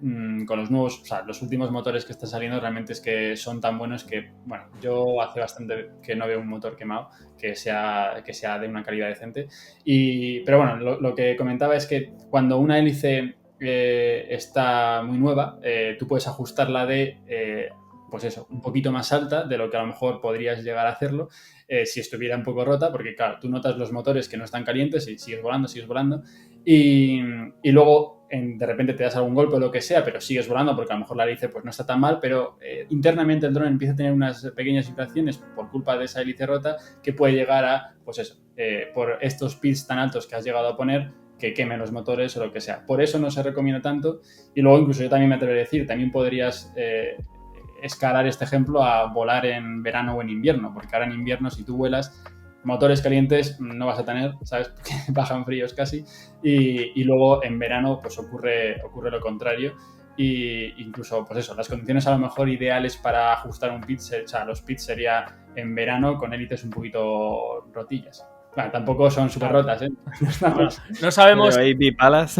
con los nuevos, o sea, los últimos motores que están saliendo realmente es que son tan buenos que, bueno, yo hace bastante que no veo un motor quemado que sea de una calidad decente. Pero bueno, lo que comentaba es que cuando una hélice está muy nueva, tú puedes ajustarla pues eso, un poquito más alta de lo que a lo mejor podrías llegar a hacerlo si estuviera un poco rota, porque claro, tú notas los motores que no están calientes y sigues volando y luego de repente te das algún golpe o lo que sea, pero sigues volando porque a lo mejor la hélice pues no está tan mal, pero internamente el dron empieza a tener unas pequeñas vibraciones por culpa de esa hélice rota que puede llegar a, pues eso, por estos pitch tan altos que has llegado a poner, que quemen los motores o lo que sea. Por eso no se recomienda tanto, y luego incluso yo también me atrevería a decir, también podrías escalar este ejemplo a volar en verano o en invierno, porque ahora en invierno si tú vuelas, motores calientes no vas a tener, ¿sabes? Porque bajan fríos casi, y luego en verano pues ocurre lo contrario, y incluso pues eso, las condiciones a lo mejor ideales para ajustar un pitch, o sea, los pitch sería en verano con hélices un poquito rotillas. Bueno, tampoco son súper rotas, ¿eh? No sabemos. Pero hay bipalas.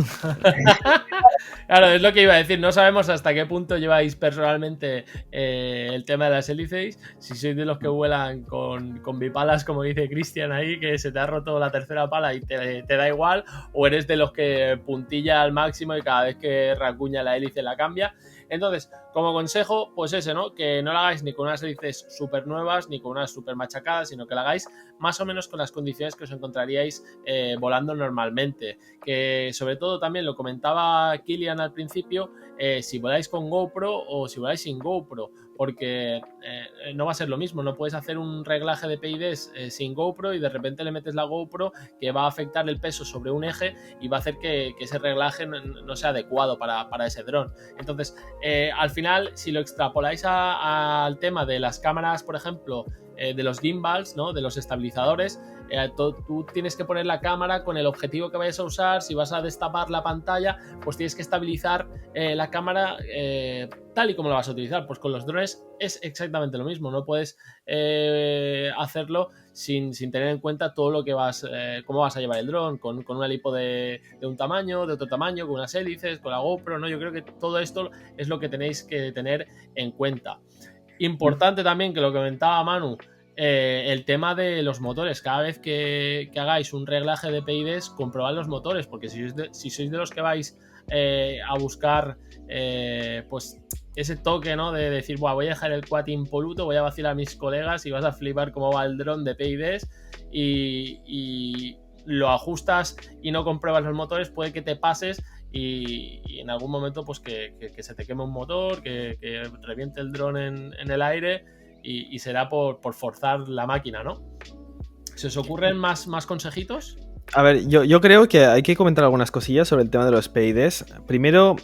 Claro, es lo que iba a decir. No sabemos hasta qué punto lleváis personalmente el tema de las hélices. Si sois de los que vuelan con bipalas, como dice Cristian ahí, que se te ha roto la tercera pala y te da igual, o eres de los que puntilla al máximo y cada vez que racuña la hélice la cambia. Entonces, como consejo, pues ese, ¿no? Que no lo hagáis ni con unas hélices súper nuevas ni con unas súper machacadas, sino que lo hagáis más o menos con las condiciones que os encontraríais volando normalmente. Que sobre todo también lo comentaba Kilian al principio, si voláis con GoPro o si voláis sin GoPro, porque no va a ser lo mismo. No puedes hacer un reglaje de PIDs sin GoPro y de repente le metes la GoPro que va a afectar el peso sobre un eje y va a hacer que ese reglaje no sea adecuado para ese dron. Entonces, al final, si lo extrapoláis al tema de las cámaras, por ejemplo, de los gimbals, ¿no? De los estabilizadores, tú tienes que poner la cámara con el objetivo que vayas a usar. Si vas a destapar la pantalla, pues tienes que estabilizar la cámara tal y como la vas a utilizar. Pues con los drones es exactamente lo mismo. No puedes hacerlo sin tener en cuenta todo lo que cómo vas a llevar el dron, con una lipo de un tamaño, de otro tamaño, con unas hélices, con la GoPro, ¿no? Yo creo que todo esto es lo que tenéis que tener en cuenta. Importante también, que lo comentaba Manu, el tema de los motores. Cada vez que hagáis un reglaje de PIDs, comprobad los motores, porque si sois de los que vais a buscar pues ese toque, ¿no? De decir, voy a dejar el quad impoluto, voy a vacilar a mis colegas, y vas a flipar cómo va el dron de PIDs y lo ajustas y no compruebas los motores, puede que te pases y en algún momento pues que se te queme un motor, que reviente el dron en el aire y será por forzar la máquina, ¿no? ¿Se os ocurren más consejitos? A ver, yo creo que hay que comentar algunas cosillas sobre el tema de los PIDs. Primero,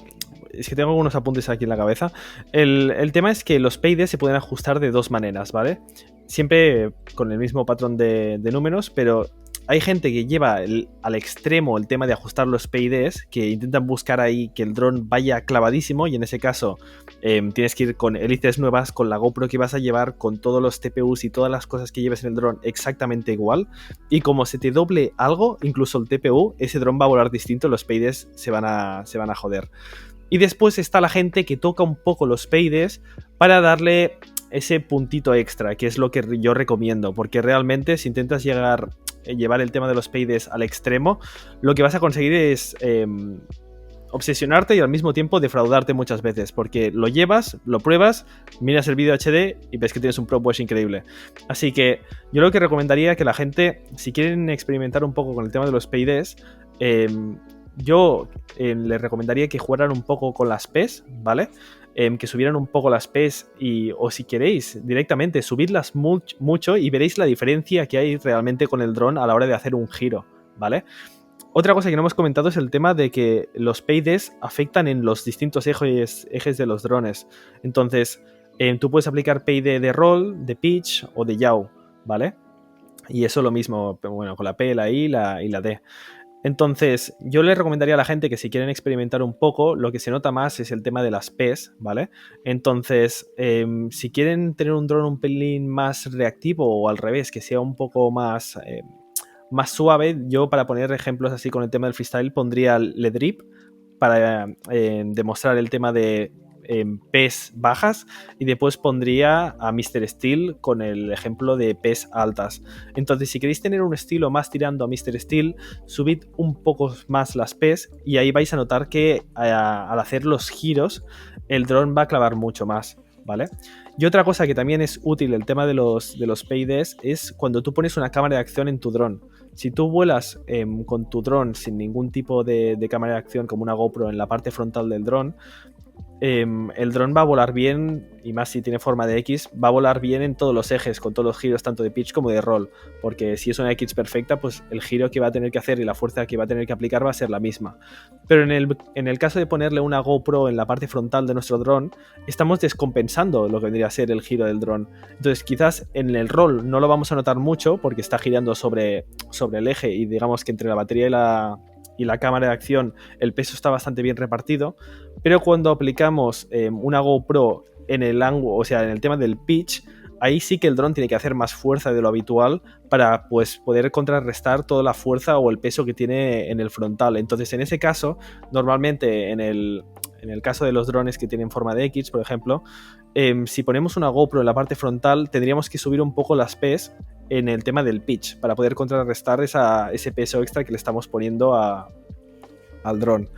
es que tengo algunos apuntes aquí en la cabeza. El tema es que los PIDs se pueden ajustar de dos maneras, ¿vale? Siempre con el mismo patrón de números, pero hay gente que lleva al extremo el tema de ajustar los PIDs, que intentan buscar ahí que el dron vaya clavadísimo, y en ese caso tienes que ir con hélices nuevas, con la GoPro que vas a llevar, con todos los TPUs y todas las cosas que lleves en el dron exactamente igual, y como se te doble algo, incluso el TPU, ese dron va a volar distinto, los PIDs se van a joder. Y después está la gente que toca un poco los PIDs para darle ese puntito extra, que es lo que yo recomiendo, porque realmente si intentas llevar el tema de los PIDs al extremo, lo que vas a conseguir es obsesionarte y al mismo tiempo defraudarte muchas veces, porque lo llevas, lo pruebas, miras el vídeo HD y ves que tienes un prop wash increíble. Así que yo lo que recomendaría que la gente, si quieren experimentar un poco con el tema de los PIDs, yo les recomendaría que jugaran un poco con las PES, ¿vale? Que subieran un poco las PES o si queréis directamente subidlas mucho y veréis la diferencia que hay realmente con el dron a la hora de hacer un giro, ¿vale? Otra cosa que no hemos comentado es el tema de que los PIDs afectan en los distintos ejes de los drones. Entonces, tú puedes aplicar PID de roll, de pitch o de yaw, ¿vale? Y eso lo mismo, bueno, con la P, la I y la D. Entonces, yo les recomendaría a la gente que si quieren experimentar un poco, lo que se nota más es el tema de las PES, ¿vale? Entonces, si quieren tener un dron un pelín más reactivo o al revés, que sea un poco más suave, yo para poner ejemplos así con el tema del freestyle pondría le drip para demostrar el tema de PES bajas, y después pondría a Mr. Steel con el ejemplo de PES altas. Entonces, si queréis tener un estilo más tirando a Mr. Steel, subid un poco más las PES y ahí vais a notar que al hacer los giros el dron va a clavar mucho más, ¿vale? Y otra cosa que también es útil el tema de los PIDs es cuando tú pones una cámara de acción en tu dron. Si tú vuelas con tu dron sin ningún tipo de cámara de acción como una GoPro en la parte frontal del dron, el dron va a volar bien, y más si tiene forma de X, va a volar bien en todos los ejes, con todos los giros tanto de pitch como de roll, porque si es una X perfecta, pues el giro que va a tener que hacer y la fuerza que va a tener que aplicar va a ser la misma. Pero en el caso de ponerle una GoPro en la parte frontal de nuestro dron, estamos descompensando lo que vendría a ser el giro del dron. Entonces quizás en el roll no lo vamos a notar mucho porque está girando sobre el eje, y digamos que entre la batería y la cámara de acción el peso está bastante bien repartido, pero cuando aplicamos una GoPro en el ángulo, o sea, en el tema del pitch, ahí sí que el dron tiene que hacer más fuerza de lo habitual para pues poder contrarrestar toda la fuerza o el peso que tiene en el frontal. Entonces, en ese caso, normalmente en el caso de los drones que tienen forma de X, por ejemplo, si ponemos una GoPro en la parte frontal, tendríamos que subir un poco las P's en el tema del pitch para poder contrarrestar ese peso extra que le estamos poniendo al dron.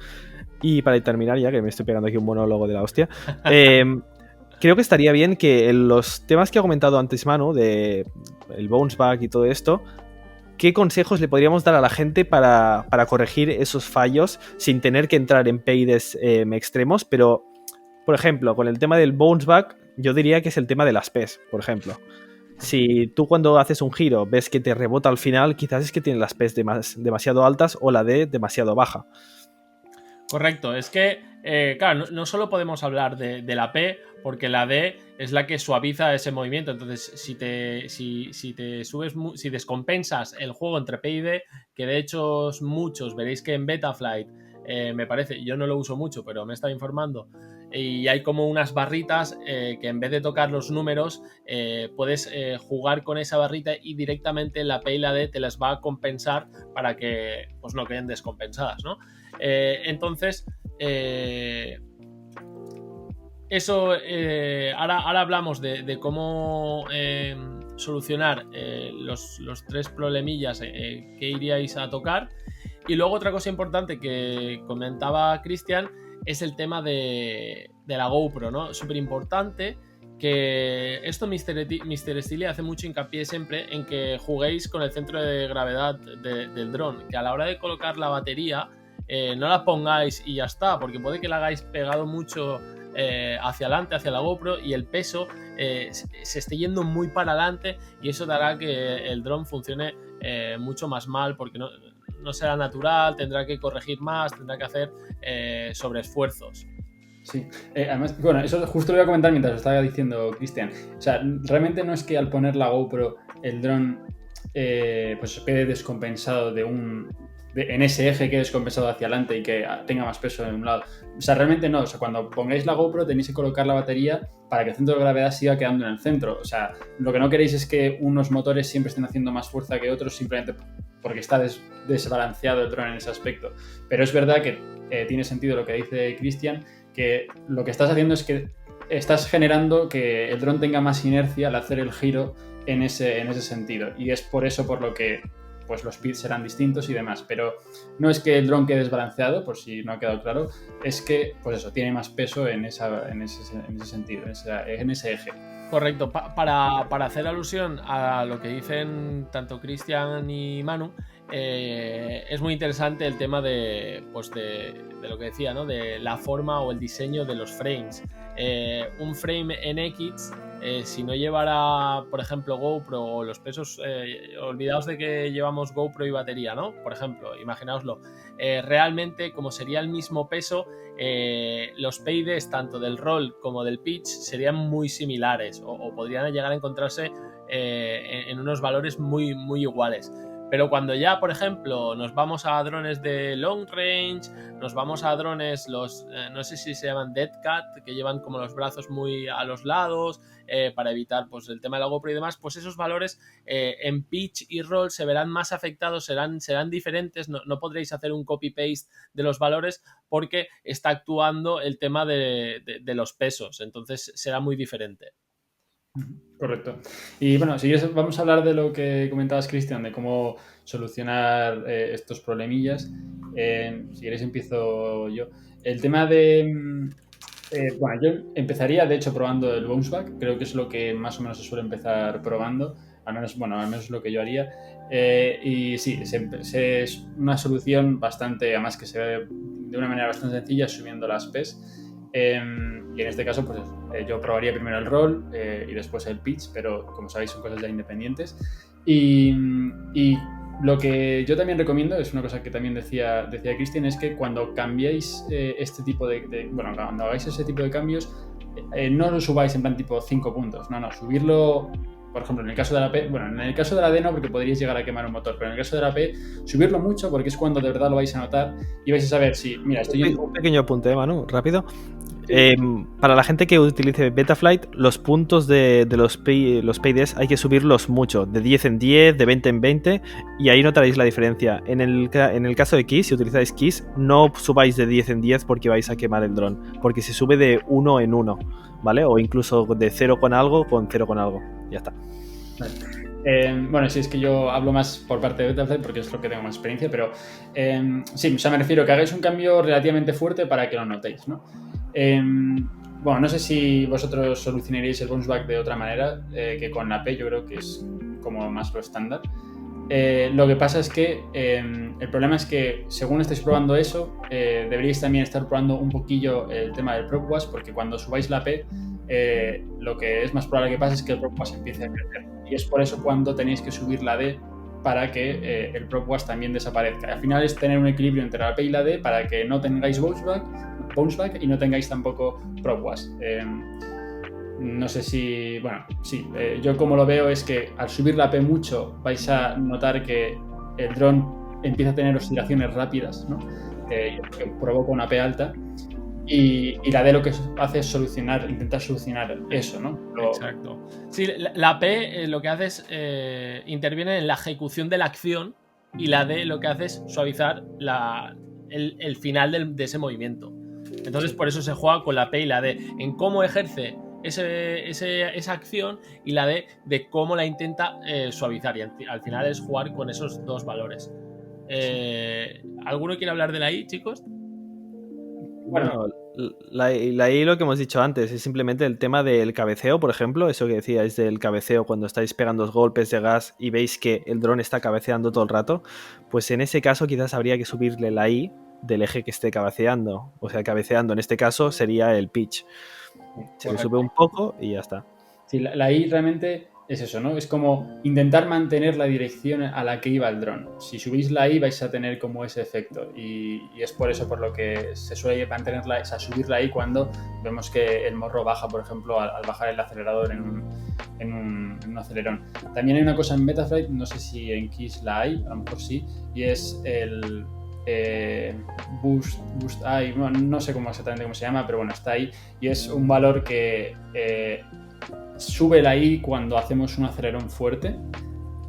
Y para terminar, ya que me estoy pegando aquí un monólogo de la hostia, creo que estaría bien que en los temas que ha comentado antes Manu, de el bounce back y todo esto, ¿qué consejos le podríamos dar a la gente para corregir esos fallos sin tener que entrar en PIDs extremos? Pero, por ejemplo, con el tema del bounce back, yo diría que es el tema de las P's, por ejemplo. Si tú cuando haces un giro ves que te rebota al final, quizás es que tienes las P's demasiado altas o la D demasiado baja. Correcto, es que, claro, no solo podemos hablar de la P, porque la D es la que suaviza ese movimiento. Entonces, si te subes, si descompensas el juego entre P y D, que de hecho muchos veréis que en Betaflight, me parece, yo no lo uso mucho, pero me he estado informando, y hay como unas barritas que en vez de tocar los números, puedes jugar con esa barrita y directamente la P y la D te las va a compensar para que pues no queden descompensadas, ¿no? Entonces, eso, ahora hablamos de cómo solucionar los tres problemillas que iríais a tocar. Y luego otra cosa importante que comentaba Cristian es el tema de la GoPro, ¿no? Súper importante, que esto Mr. Steely hace mucho hincapié siempre en que juguéis con el centro de gravedad del dron, que a la hora de colocar la batería no la pongáis y ya está, porque puede que la hagáis pegado mucho hacia adelante, hacia la GoPro, y el peso se esté yendo muy para adelante, y eso dará que el dron funcione mucho más mal, porque no será natural, tendrá que corregir más, tendrá que hacer sobreesfuerzos. Sí, además, bueno, eso justo lo iba a comentar mientras lo estaba diciendo Cristian. O sea, realmente no es que al poner la GoPro el dron pues se quede descompensado en ese eje, que descompensado hacia adelante y que tenga más peso en un lado. O sea, realmente no. O sea, cuando pongáis la GoPro tenéis que colocar la batería para que el centro de gravedad siga quedando en el centro. O sea, lo que no queréis es que unos motores siempre estén haciendo más fuerza que otros simplemente porque está desbalanceado el dron en ese aspecto. Pero es verdad que tiene sentido lo que dice Cristian, que lo que estás haciendo es que estás generando que el dron tenga más inercia al hacer el giro en ese sentido. Y es por eso por lo que pues los speeds serán distintos y demás, pero no es que el dron quede desbalanceado, por si no ha quedado claro, es que, pues eso, tiene más peso en ese sentido, en ese eje. Correcto, para hacer alusión a lo que dicen tanto Cristian y Manu, es muy interesante el tema de lo que decía, ¿no? De la forma o el diseño de los frames. Un frame en X, si no llevara, por ejemplo, GoPro o los pesos, olvidaos de que llevamos GoPro y batería, ¿no? Por ejemplo, imaginaoslo. Realmente, como sería el mismo peso, los PIDs tanto del roll como del pitch serían muy similares o podrían llegar a encontrarse en unos valores muy, muy iguales. Pero cuando ya, por ejemplo, nos vamos a drones de long range, nos vamos a drones, no sé si se llaman dead cat, que llevan como los brazos muy a los lados para evitar pues, el tema de la GoPro y demás, pues esos valores en pitch y roll se verán más afectados, serán diferentes, no podréis hacer un copy-paste de los valores porque está actuando el tema de los pesos, entonces será muy diferente. Correcto. Y bueno, si quieres, vamos a hablar de lo que comentabas, Cristian, de cómo solucionar estos problemillas. Si quieres, empiezo yo. El tema de... bueno, yo empezaría, de hecho, probando el bounce back. Creo que es lo que más o menos se suele empezar probando. Al menos lo que yo haría. Y sí, es una solución bastante, además que se ve de una manera bastante sencilla, subiendo las P's. Y en este caso, pues yo probaría primero el roll y después el pitch, pero como sabéis son cosas ya independientes. Y lo que yo también recomiendo, es una cosa que también decía Cristian, es que cuando cambiéis bueno, cuando hagáis ese tipo de cambios, no lo subáis en plan tipo 5 puntos, no, subirlo. Por ejemplo, en el caso de la P, bueno, en el caso de la D no, porque podríais llegar a quemar un motor, pero en el caso de la P, subirlo mucho porque es cuando de verdad lo vais a notar y vais a saber si, mira, estoy... Un pequeño apunte, Manu, rápido. Para la gente que utilice Betaflight, los puntos de los PIDs hay que subirlos mucho, de 10 en 10, de 20 en 20, y ahí notaréis la diferencia. En el caso de Kiss, si utilizáis Kiss, no subáis de 10 en 10 porque vais a quemar el dron, porque se sube de 1 en 1, ¿vale? O incluso de 0 con algo, ya está. Bueno, sí, es que yo hablo más por parte de Betaflight porque es lo que tengo más experiencia, pero sí, o sea, me refiero a que hagáis un cambio relativamente fuerte para que lo notéis, ¿no? Bueno, no sé si vosotros solucionaríais el bounce back de otra manera que con la P, yo creo que es como más lo estándar. Lo que pasa es que el problema es que según estáis probando eso, deberíais también estar probando un poquillo el tema del prop wash, porque cuando subáis la P, lo que es más probable que pase es que el prop wash empiece a crecer. Y es por eso cuando tenéis que subir la D para que el prop wash también desaparezca. Al final es tener un equilibrio entre la P y la D para que no tengáis bounce back y no tengáis tampoco prop wash. No sé si... Bueno, sí, yo como lo veo es que al subir la P mucho vais a notar que el dron empieza a tener oscilaciones rápidas, ¿no? Que provoca una P alta. Y la D lo que hace es intentar solucionar eso, ¿no? Exacto. Sí, la P lo que hace es interviene en la ejecución de la acción, y la D lo que hace es suavizar el final de ese movimiento. Entonces por eso se juega con la P y la D, en cómo ejerce esa acción, y la D de cómo la intenta suavizar, y al final es jugar con esos dos valores. ¿Alguno quiere hablar de la I, chicos? Bueno, la I, lo que hemos dicho antes, es simplemente el tema del cabeceo, por ejemplo, eso que decíais del cabeceo cuando estáis pegando los golpes de gas y veis que el dron está cabeceando todo el rato, pues en ese caso quizás habría que subirle la I del eje que esté cabeceando. O sea, cabeceando en este caso sería el pitch. Se le sube un poco y ya está. Sí, la I realmente es eso, ¿no? Es como intentar mantener la dirección a la que iba el dron. Si subís la I vais a tener como ese efecto, y es por eso por lo que se suele mantenerla, o sea, subir la I cuando vemos que el morro baja, por ejemplo, al bajar el acelerador en un acelerón. También hay una cosa en Betaflight, no sé si en Kiss la hay, a lo mejor sí, y es el boost I, bueno, no sé exactamente cómo se llama, pero bueno, está ahí, y es un valor que sube la I cuando hacemos un acelerón fuerte,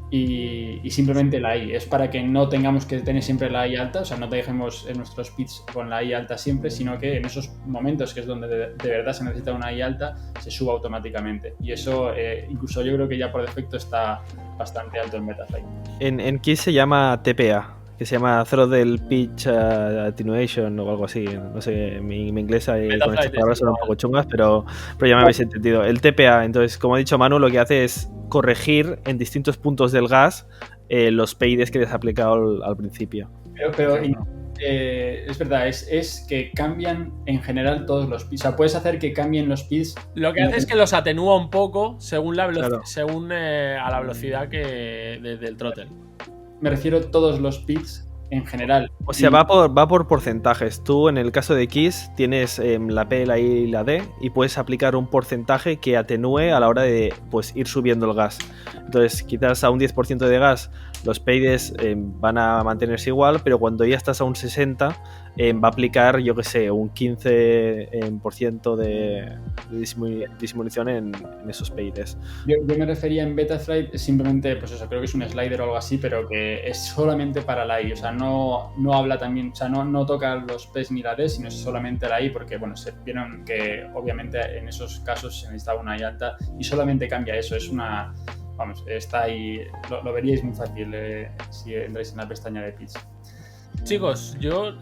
y simplemente la I es para que no tengamos que tener siempre la I alta, o sea, no dejemos en nuestros pits con la I alta siempre, sino que en esos momentos que es donde de verdad se necesita una I alta, se suba automáticamente, y eso incluso yo creo que ya por defecto está bastante alto en Betaflight. En Kiss se llama TPA, que se llama Throttle Pitch Attenuation o algo así. No sé, mi inglés con estas palabras son un poco chungas, pero ya me habéis entendido. El TPA, entonces, como ha dicho Manu, lo que hace es corregir en distintos puntos del gas los PIDs que les ha aplicado al principio. Pero es verdad, es que cambian en general todos los pits. O sea, puedes hacer que cambien los pits. Lo que hace es que los atenúa un poco según a la velocidad del throttle. Me refiero a todos los pits en general. O sea, va por porcentajes. Tú, en el caso de Kiss, tienes la P, la I y la D, y puedes aplicar un porcentaje que atenúe a la hora de pues, ir subiendo el gas. Entonces, quizás a un 10% de gas los PIDs van a mantenerse igual, pero cuando ya estás a un 60%, va a aplicar, yo que sé, un 15% de disminución en esos PIDs. Yo me refería en Betaflight simplemente, pues eso, creo que es un slider o algo así, pero que es solamente para la I, o sea, no habla también, o sea, no toca los P's ni la D, sino es solamente la I, porque, bueno, se vieron que obviamente en esos casos se necesitaba una I alta, y solamente cambia eso, es una... Vamos, está ahí, lo veríais muy fácil si entráis en la pestaña de pitch. Chicos, yo,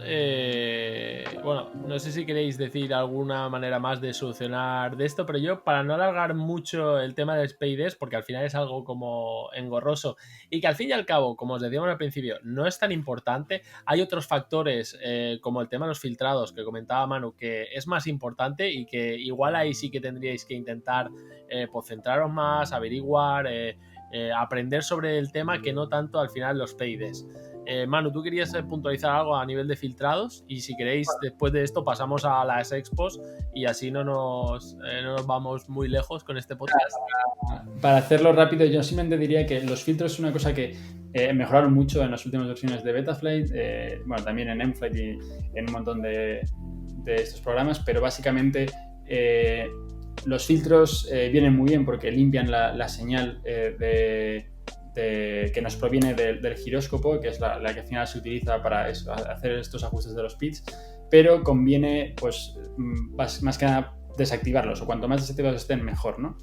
bueno, no sé si queréis decir alguna manera más de solucionar de esto, pero yo, para no alargar mucho el tema de PIDs, porque al final es algo como engorroso y que al fin y al cabo, como os decíamos al principio, no es tan importante. Hay otros factores, como el tema de los filtrados que comentaba Manu, que es más importante y que igual ahí sí que tendríais que intentar pues centraros más, averiguar, aprender sobre el tema, que no tanto al final los PIDs. Manu, tú querías puntualizar algo a nivel de filtrados, y si queréis, después de esto pasamos a las expos y así no nos vamos muy lejos con este podcast. Para hacerlo rápido, yo simplemente diría que los filtros es una cosa que mejoraron mucho en las últimas versiones de Betaflight, bueno, también en Enflight y en un montón de estos programas, pero básicamente los filtros vienen muy bien porque limpian la señal que nos proviene del giróscopo, que es la que al final se utiliza para eso, hacer estos ajustes de los pits, pero conviene, pues, más que nada desactivarlos, o cuanto más desactivados estén, mejor, ¿no?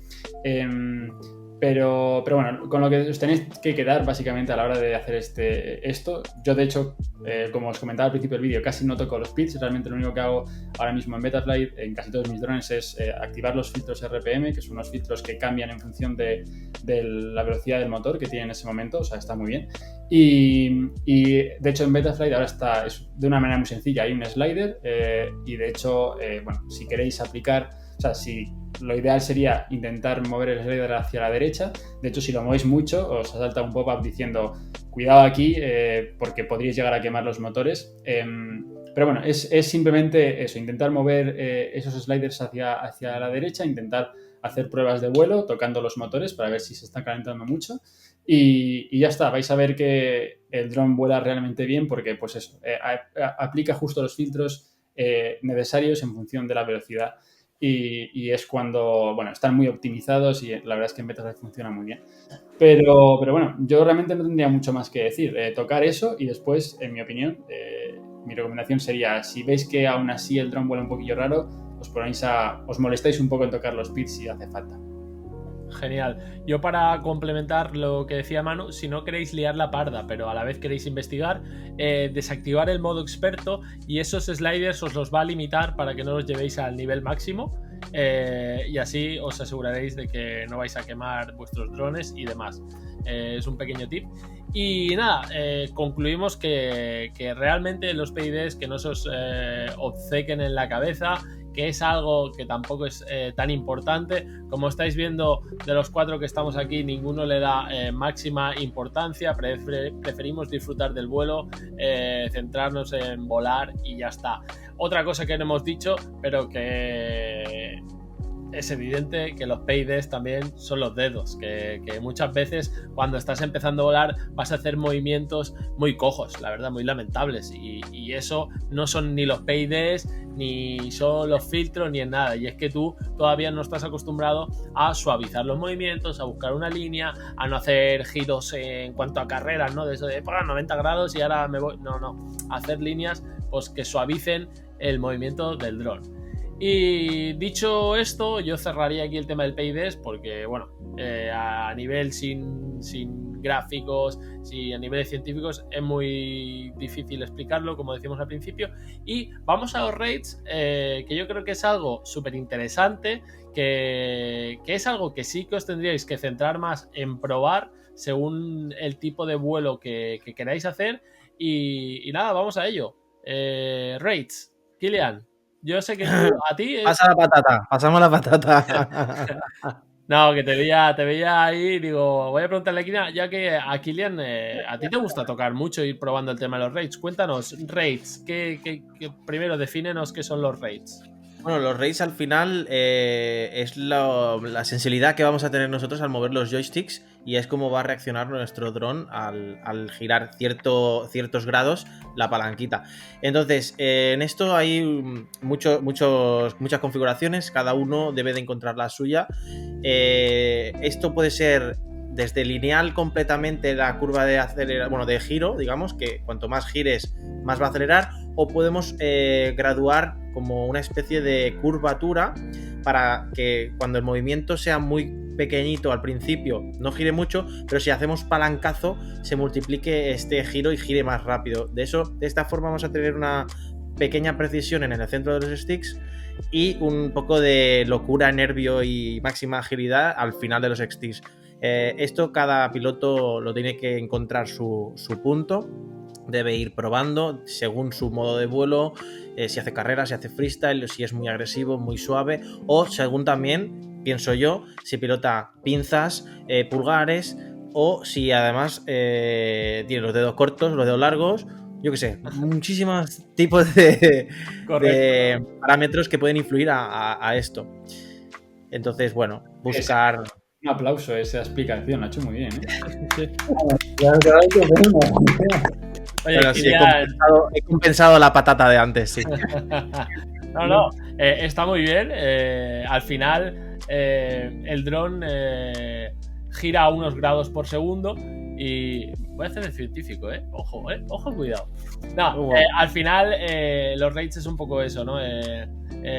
Pero bueno, con lo que os tenéis que quedar básicamente a la hora de hacer esto, yo de hecho, como os comentaba al principio del vídeo, casi no toco los pits. Realmente lo único que hago ahora mismo en Betaflight, en casi todos mis drones, es activar los filtros RPM, que son unos filtros que cambian en función de la velocidad del motor que tiene en ese momento, o sea, está muy bien. Y de hecho en Betaflight ahora está de una manera muy sencilla, hay un slider y de hecho, bueno, si queréis aplicar, o sea, lo ideal sería intentar mover el slider hacia la derecha. De hecho, si lo movéis mucho, os salta un pop-up diciendo cuidado aquí porque podríais llegar a quemar los motores. Pero bueno, es simplemente eso, intentar mover esos sliders hacia la derecha, intentar hacer pruebas de vuelo tocando los motores para ver si se están calentando mucho. Y ya está, vais a ver que el dron vuela realmente bien porque, pues eso, aplica justo los filtros necesarios en función de la velocidad. Y es cuando, bueno, están muy optimizados y la verdad es que en Betaflight funciona muy bien. Pero bueno, yo realmente no tendría mucho más que decir. Tocar eso y después, en mi opinión, mi recomendación sería, si veis que aún así el dron vuela un poquillo raro, os molestáis un poco en tocar los pits si hace falta. Genial. Yo, para complementar lo que decía Manu, si no queréis liar la parda, pero a la vez queréis investigar, desactivar el modo experto y esos sliders os los va a limitar para que no los llevéis al nivel máximo, y así os aseguraréis de que no vais a quemar vuestros drones y demás. Es un pequeño tip. Y nada, concluimos que realmente los PIDs que no se os obcequen en la cabeza, que es algo que tampoco es tan importante. Como estáis viendo, de los 4 que estamos aquí, ninguno le da máxima importancia. Preferimos disfrutar del vuelo, centrarnos en volar y ya está. Otra cosa que no hemos dicho, pero que es evidente, que los PIDs también son los dedos, que muchas veces cuando estás empezando a volar vas a hacer movimientos muy cojos, la verdad, muy lamentables, y eso no son ni los PIDs, ni son los filtros, ni en nada. Y es que tú todavía no estás acostumbrado a suavizar los movimientos, a buscar una línea, a no hacer giros en cuanto a carreras, ¿no? De eso de 90 grados y ahora me voy. No. Hacer líneas, pues, que suavicen el movimiento del dron. Y dicho esto, yo cerraría aquí el tema del PIDs porque, bueno, a nivel sin gráficos, a nivel de científicos, es muy difícil explicarlo, como decíamos al principio. Y vamos a los rates, que yo creo que es algo súper interesante, que es algo que sí que os tendríais que centrar más en probar según el tipo de vuelo que queráis hacer. Y nada, vamos a ello. Rates, Kilian. Yo sé que tú, a ti... Pasamos la patata. No, que te veía ahí, digo, voy a preguntarle a Kilian, ya que a Kilian, a ti te gusta tocar mucho, ir probando el tema de los rates. Cuéntanos, rates, primero defínenos qué son los rates. Bueno, los rates al final es la sensibilidad que vamos a tener nosotros al mover los joysticks, y es cómo va a reaccionar nuestro dron al girar ciertos grados la palanquita. Entonces, en esto hay muchas configuraciones, cada uno debe de encontrar la suya. Esto puede ser desde lineal completamente la curva de giro, digamos, que cuanto más gires, más va a acelerar, o podemos graduar como una especie de curvatura para que cuando el movimiento sea muy pequeñito al principio no gire mucho, pero si hacemos palancazo se multiplique este giro y gire más rápido. De esta forma vamos a tener una pequeña precisión en el centro de los sticks y un poco de locura, nervio y máxima agilidad al final de los sticks. Esto cada piloto lo tiene que encontrar su punto, debe ir probando según su modo de vuelo, si hace carrera, si hace freestyle, si es muy agresivo, muy suave, o según también, pienso yo, si pilota pinzas, pulgares o si además tiene los dedos cortos, los dedos largos, yo qué sé, muchísimos tipos de parámetros que pueden influir a esto. Entonces, bueno, buscar... Un aplauso a esa explicación, lo ha hecho muy bien, ¿eh? Oye, Bueno, sí, Kilian, he compensado la patata de antes, sí. no, está muy bien. Al final, el dron gira a unos grados por segundo y voy a hacer el científico, ojo, cuidado. No, al final los rates es un poco eso, ¿no?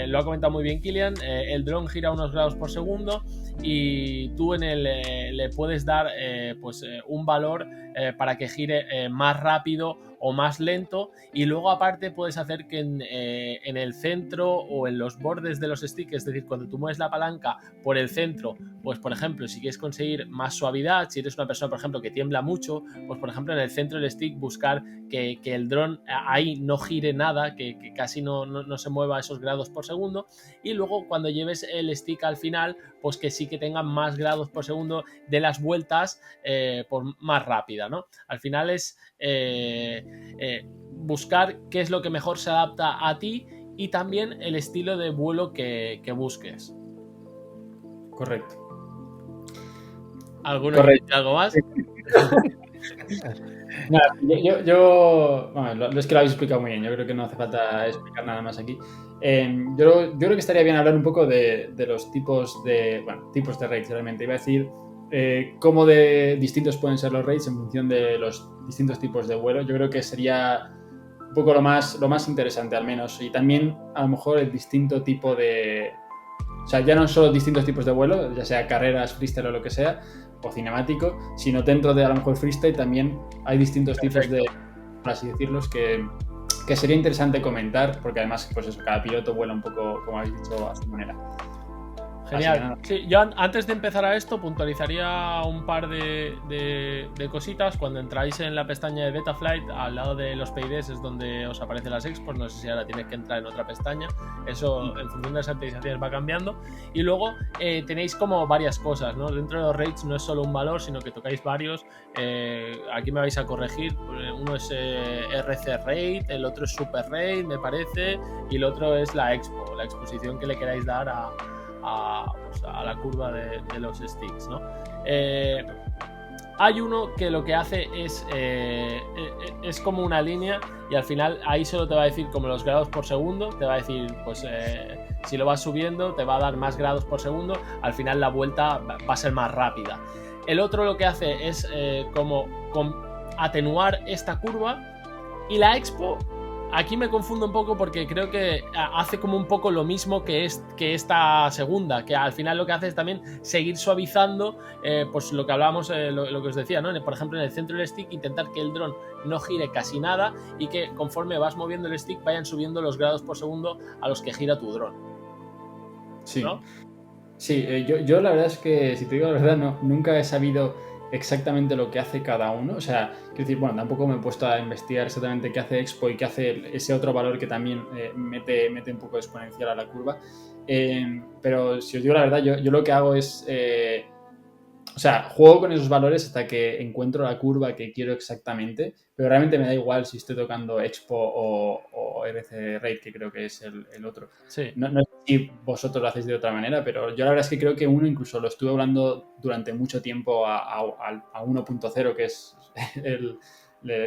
Lo ha comentado muy bien Kilian. El dron gira a unos grados por segundo y tú le puedes dar un valor para que gire más rápido o más lento, y luego aparte puedes hacer que en el centro o en los bordes de los sticks, es decir, cuando tú mueves la palanca por el centro, pues por ejemplo, si quieres conseguir más suavidad, si eres una persona, por ejemplo, que tiembla mucho, pues por ejemplo en el centro del stick buscar que el dron ahí no gire nada, que casi no se mueva a esos grados por segundo, y luego cuando lleves el stick al final, pues que sí que tenga más grados por segundo de las vueltas por más rápida, ¿no? Al final es buscar qué es lo que mejor se adapta a ti y también el estilo de vuelo que busques. Correcto. ¿Algo más? Nada, yo bueno, es que lo habéis explicado muy bien, yo creo que no hace falta explicar nada más aquí. Yo creo que estaría bien hablar un poco de los tipos de rates realmente. Iba a decir cómo de distintos pueden ser los rates en función de los distintos tipos de vuelo. Yo creo que sería un poco lo más interesante al menos, y también a lo mejor el distinto tipo de... O sea, ya no solo distintos tipos de vuelo, ya sea carreras, freestyle o lo que sea, o cinemático, sino dentro de a lo mejor freestyle también hay distintos tipos de, por así decirlos, que sería interesante comentar, porque además, pues eso, cada piloto vuela un poco, como habéis dicho, a su manera. Genial. Sí, yo antes de empezar a esto puntualizaría un par de cositas. Cuando entráis en la pestaña de Betaflight, al lado de los PIDs es donde os aparecen las expos. No sé si ahora tienes que entrar en otra pestaña. Eso en función de las actualizaciones va cambiando. Y luego tenéis como varias cosas, ¿no? Dentro de los rates no es solo un valor, sino que tocáis varios. Aquí me vais a corregir. Uno es RC Rate, el otro es Super Rate, me parece, y el otro es la expo, la exposición que le queráis dar a la curva de los sticks, ¿no? Hay uno que lo que hace es como una línea, y al final ahí solo te va a decir como los grados por segundo, te va a decir pues si lo vas subiendo te va a dar más grados por segundo, al final la vuelta va a ser más rápida. El otro lo que hace es como atenuar esta curva, y la expo aquí me confundo un poco porque creo que hace como un poco lo mismo que esta segunda, que al final lo que hace es también seguir suavizando pues lo que hablábamos, lo que os decía, ¿no? Por ejemplo, en el centro del stick intentar que el dron no gire casi nada y que conforme vas moviendo el stick vayan subiendo los grados por segundo a los que gira tu dron. Sí, ¿no? Sí, yo la verdad es que, si te digo la verdad, nunca he sabido exactamente lo que hace cada uno. O sea, quiero decir, bueno, tampoco me he puesto a investigar exactamente qué hace Expo y qué hace ese otro valor que también mete un poco exponencial a la curva. Pero si os digo la verdad, yo lo que hago es... o sea, juego con esos valores hasta que encuentro la curva que quiero exactamente, pero realmente me da igual si estoy tocando Expo o RC Rate, que creo que es el otro. Sí. No sé si vosotros lo hacéis de otra manera, pero yo la verdad es que creo que uno incluso lo estuve hablando durante mucho tiempo a 1.0, que es el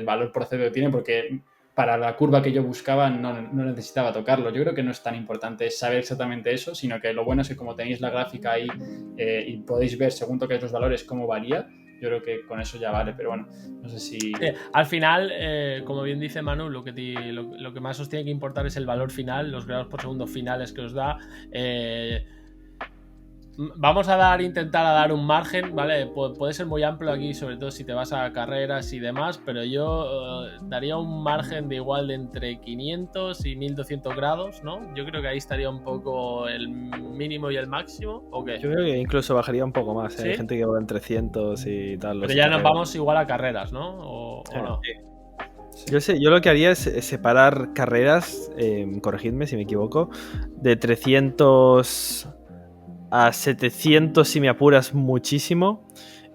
valor procedo que tiene, porque para la curva que yo buscaba no necesitaba tocarlo. Yo creo que no es tan importante saber exactamente eso, sino que lo bueno es que como tenéis la gráfica ahí y podéis ver según toquéis los valores cómo varía, yo creo que con eso ya vale, pero bueno, no sé si... Al final, como bien dice Manu, lo que más os tiene que importar es el valor final, los grados por segundo finales que os da. Vamos a intentar dar un margen, ¿vale? Puede ser muy amplio aquí, sobre todo si te vas a carreras y demás, pero yo daría un margen de igual de entre 500 y 1200 grados, ¿no? Yo creo que ahí estaría un poco el mínimo y el máximo, ¿o qué? Yo creo que incluso bajaría un poco más, ¿eh? ¿Sí? Hay gente que va en 300 y tal. Pero ya nos vamos igual a carreras, ¿no? ¿O no? Yo lo que haría es separar carreras, corregidme si me equivoco, de 300 a 700 si me apuras muchísimo,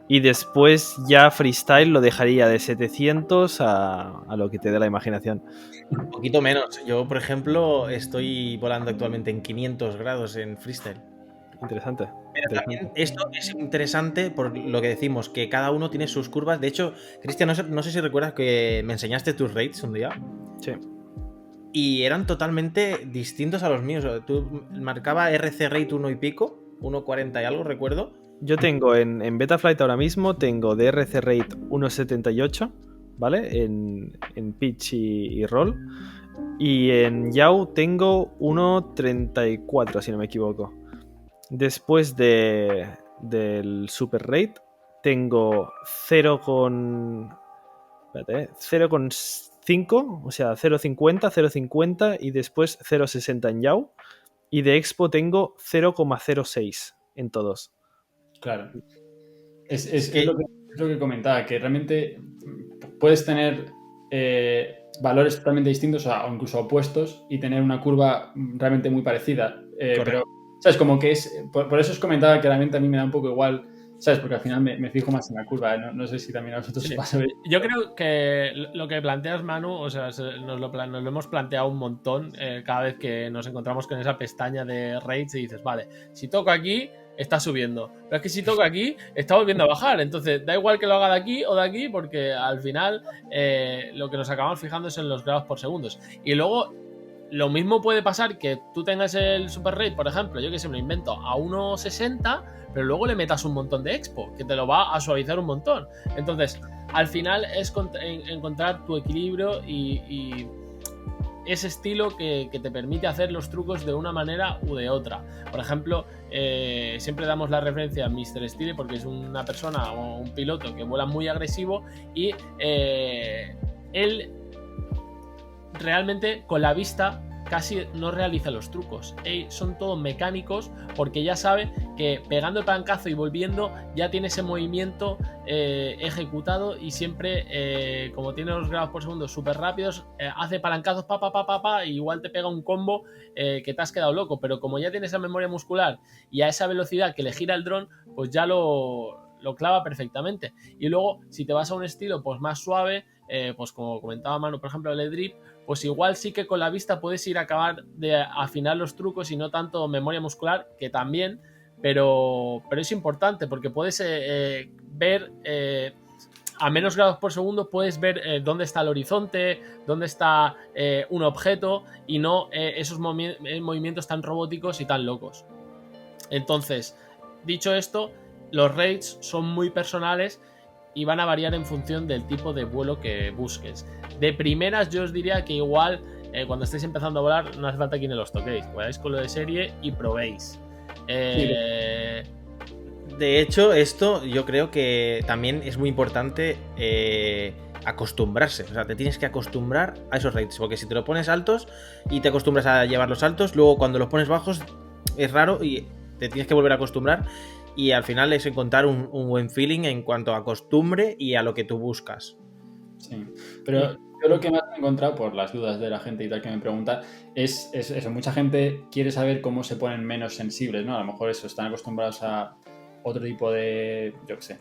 Y después ya freestyle lo dejaría de 700 a lo que te dé la imaginación. Un poquito menos. Yo, por ejemplo, estoy volando actualmente en 500 grados en freestyle. Interesante. Pero también esto es interesante por lo que decimos, que cada uno tiene sus curvas. De hecho, Cristian, no sé si recuerdas que me enseñaste tus rates un día. Sí. Y eran totalmente distintos a los míos. Tú marcaba RC rate 1 y pico, 1.40 y algo, recuerdo. Yo tengo en Betaflight ahora mismo, tengo de RC Rate 1.78, ¿vale? En pitch y roll. Y en Yaw tengo 1.34, si no me equivoco. Después del Super Rate tengo 0.5, o sea, 0.50 y después 0.60 en Yaw. Y de Expo tengo 0.06 en todos. Claro. Es lo que comentaba, que realmente puedes tener valores totalmente distintos o incluso opuestos y tener una curva realmente muy parecida. Pero, ¿sabes? Como que es... Por eso os comentaba que realmente a mí me da un poco igual, ¿sabes? Porque al final me fijo más en la curva. No sé si también a vosotros os pasa. Yo creo que lo que planteas, Manu, o sea, nos lo hemos planteado un montón cada vez que nos encontramos con esa pestaña de rates y dices, vale, si toco aquí, está subiendo. Pero es que si toco aquí, está volviendo a bajar. Entonces, da igual que lo haga de aquí o de aquí, porque al final lo que nos acabamos fijando es en los grados por segundos. Y luego, lo mismo puede pasar que tú tengas el super rate, por ejemplo, yo que sé, me lo invento, a 1.60, pero luego le metas un montón de expo, que te lo va a suavizar un montón. Entonces, al final es encontrar tu equilibrio y ese estilo que te permite hacer los trucos de una manera u de otra. Por ejemplo, siempre damos la referencia a Mr. Steele porque es una persona o un piloto que vuela muy agresivo y él realmente con la vista casi no realiza los trucos. Son todos mecánicos porque ya sabe que pegando el palancazo y volviendo ya tiene ese movimiento ejecutado y siempre, como tiene los grados por segundo súper rápidos, hace palancazos y igual te pega un combo que te has quedado loco, pero como ya tiene esa memoria muscular y a esa velocidad que le gira el dron, pues ya lo clava perfectamente. Y luego, si te vas a un estilo pues más suave, pues como comentaba Manu, por ejemplo, el drip, pues igual sí que con la vista puedes ir a acabar de afinar los trucos y no tanto memoria muscular, que también, pero es importante porque puedes ver a menos grados por segundo, puedes ver dónde está el horizonte, dónde está un objeto y no esos movimientos tan robóticos y tan locos. Entonces, dicho esto, los rates son muy personales y van a variar en función del tipo de vuelo que busques. De primeras yo os diría que igual cuando estéis empezando a volar no hace falta que ni los toquéis, vayáis con lo de serie y probéis. De hecho, esto yo creo que también es muy importante acostumbrarse. O sea, te tienes que acostumbrar a esos rates, porque si te lo pones altos y te acostumbras a llevar los altos, luego cuando los pones bajos es raro y te tienes que volver a acostumbrar. Y al final es encontrar un buen feeling en cuanto a costumbre y a lo que tú buscas. Sí, pero yo lo que más he encontrado por las dudas de la gente y tal que me pregunta es eso. Mucha gente quiere saber cómo se ponen menos sensibles, ¿no? A lo mejor eso, están acostumbrados a otro tipo de, yo qué sé,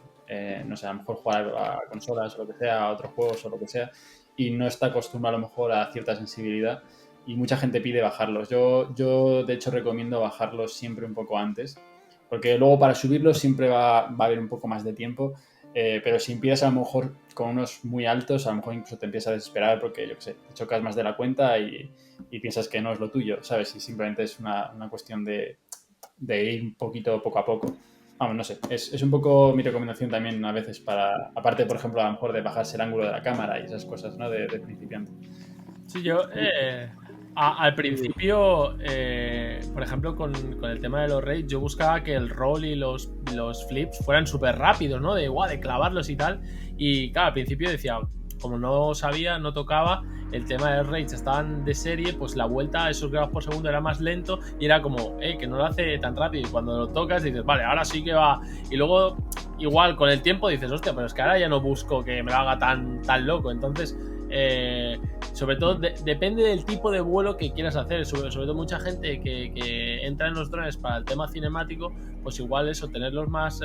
no sé, a lo mejor jugar a consolas o lo que sea, a otros juegos o lo que sea, y no está acostumbrado a lo mejor a cierta sensibilidad y mucha gente pide bajarlos. Yo de hecho recomiendo bajarlos siempre un poco antes, porque luego para subirlos siempre va a haber un poco más de tiempo, pero si empiezas a lo mejor con unos muy altos, a lo mejor incluso te empiezas a desesperar porque, yo qué sé, te chocas más de la cuenta y piensas que no es lo tuyo, ¿sabes? Y simplemente es una cuestión de ir un poquito poco a poco. Vamos, no sé, es un poco mi recomendación también a veces para, aparte, por ejemplo, a lo mejor de bajarse el ángulo de la cámara y esas cosas, ¿no? De principiante. Sí, yo al principio, por ejemplo, con el tema de los raids, yo buscaba que el roll y los flips fueran súper rápidos, ¿no? De clavarlos y tal. Y claro, al principio decía, como no sabía, no tocaba, el tema de los raids estaban de serie, pues la vuelta a esos grados por segundo era más lento y era como, que no lo hace tan rápido. Y cuando lo tocas dices, vale, ahora sí que va. Y luego, igual, con el tiempo dices, hostia, pero es que ahora ya no busco que me lo haga tan loco. Entonces, Sobre todo depende del tipo de vuelo que quieras hacer. Sobre todo mucha gente que entra en los drones para el tema cinemático, pues igual eso, tenerlos más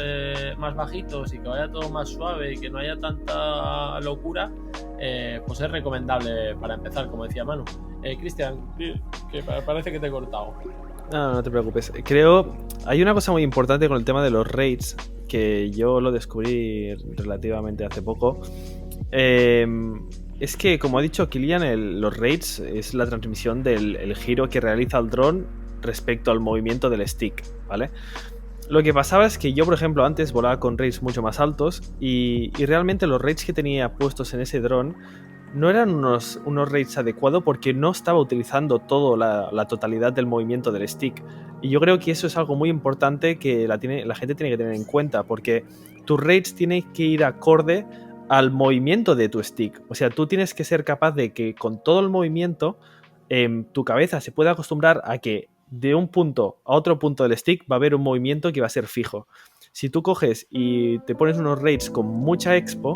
bajitos y que vaya todo más suave y que no haya tanta locura, pues es recomendable para empezar, como decía Manu. Cristian, que parece que te he cortado. No te preocupes. Creo, hay una cosa muy importante con el tema de los raids, que yo lo descubrí relativamente hace poco. Es que, como ha dicho Kilian, los raids es la transmisión del giro que realiza el dron respecto al movimiento del stick, ¿vale? Lo que pasaba es que yo, por ejemplo, antes volaba con raids mucho más altos y realmente los raids que tenía puestos en ese dron no eran unos raids adecuados porque no estaba utilizando la totalidad del movimiento del stick. Y yo creo que eso es algo muy importante que la gente tiene que tener en cuenta, porque tus raids tienen que ir acorde al movimiento de tu stick. O sea, tú tienes que ser capaz de que con todo el movimiento tu cabeza se pueda acostumbrar a que de un punto a otro punto del stick va a haber un movimiento que va a ser fijo. Si tú coges y te pones unos raids con mucha expo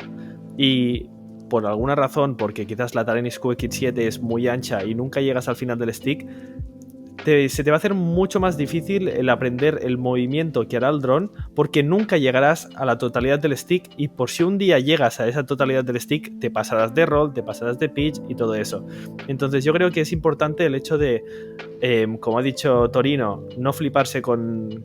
y por alguna razón, porque quizás la Taranis QX7 es muy ancha y nunca llegas al final del stick, se te va a hacer mucho más difícil el aprender el movimiento que hará el dron, porque nunca llegarás a la totalidad del stick, y por si un día llegas a esa totalidad del stick, te pasarás de roll, te pasarás de pitch y todo eso. Entonces yo creo que es importante el hecho de, como ha dicho Torino, no fliparse con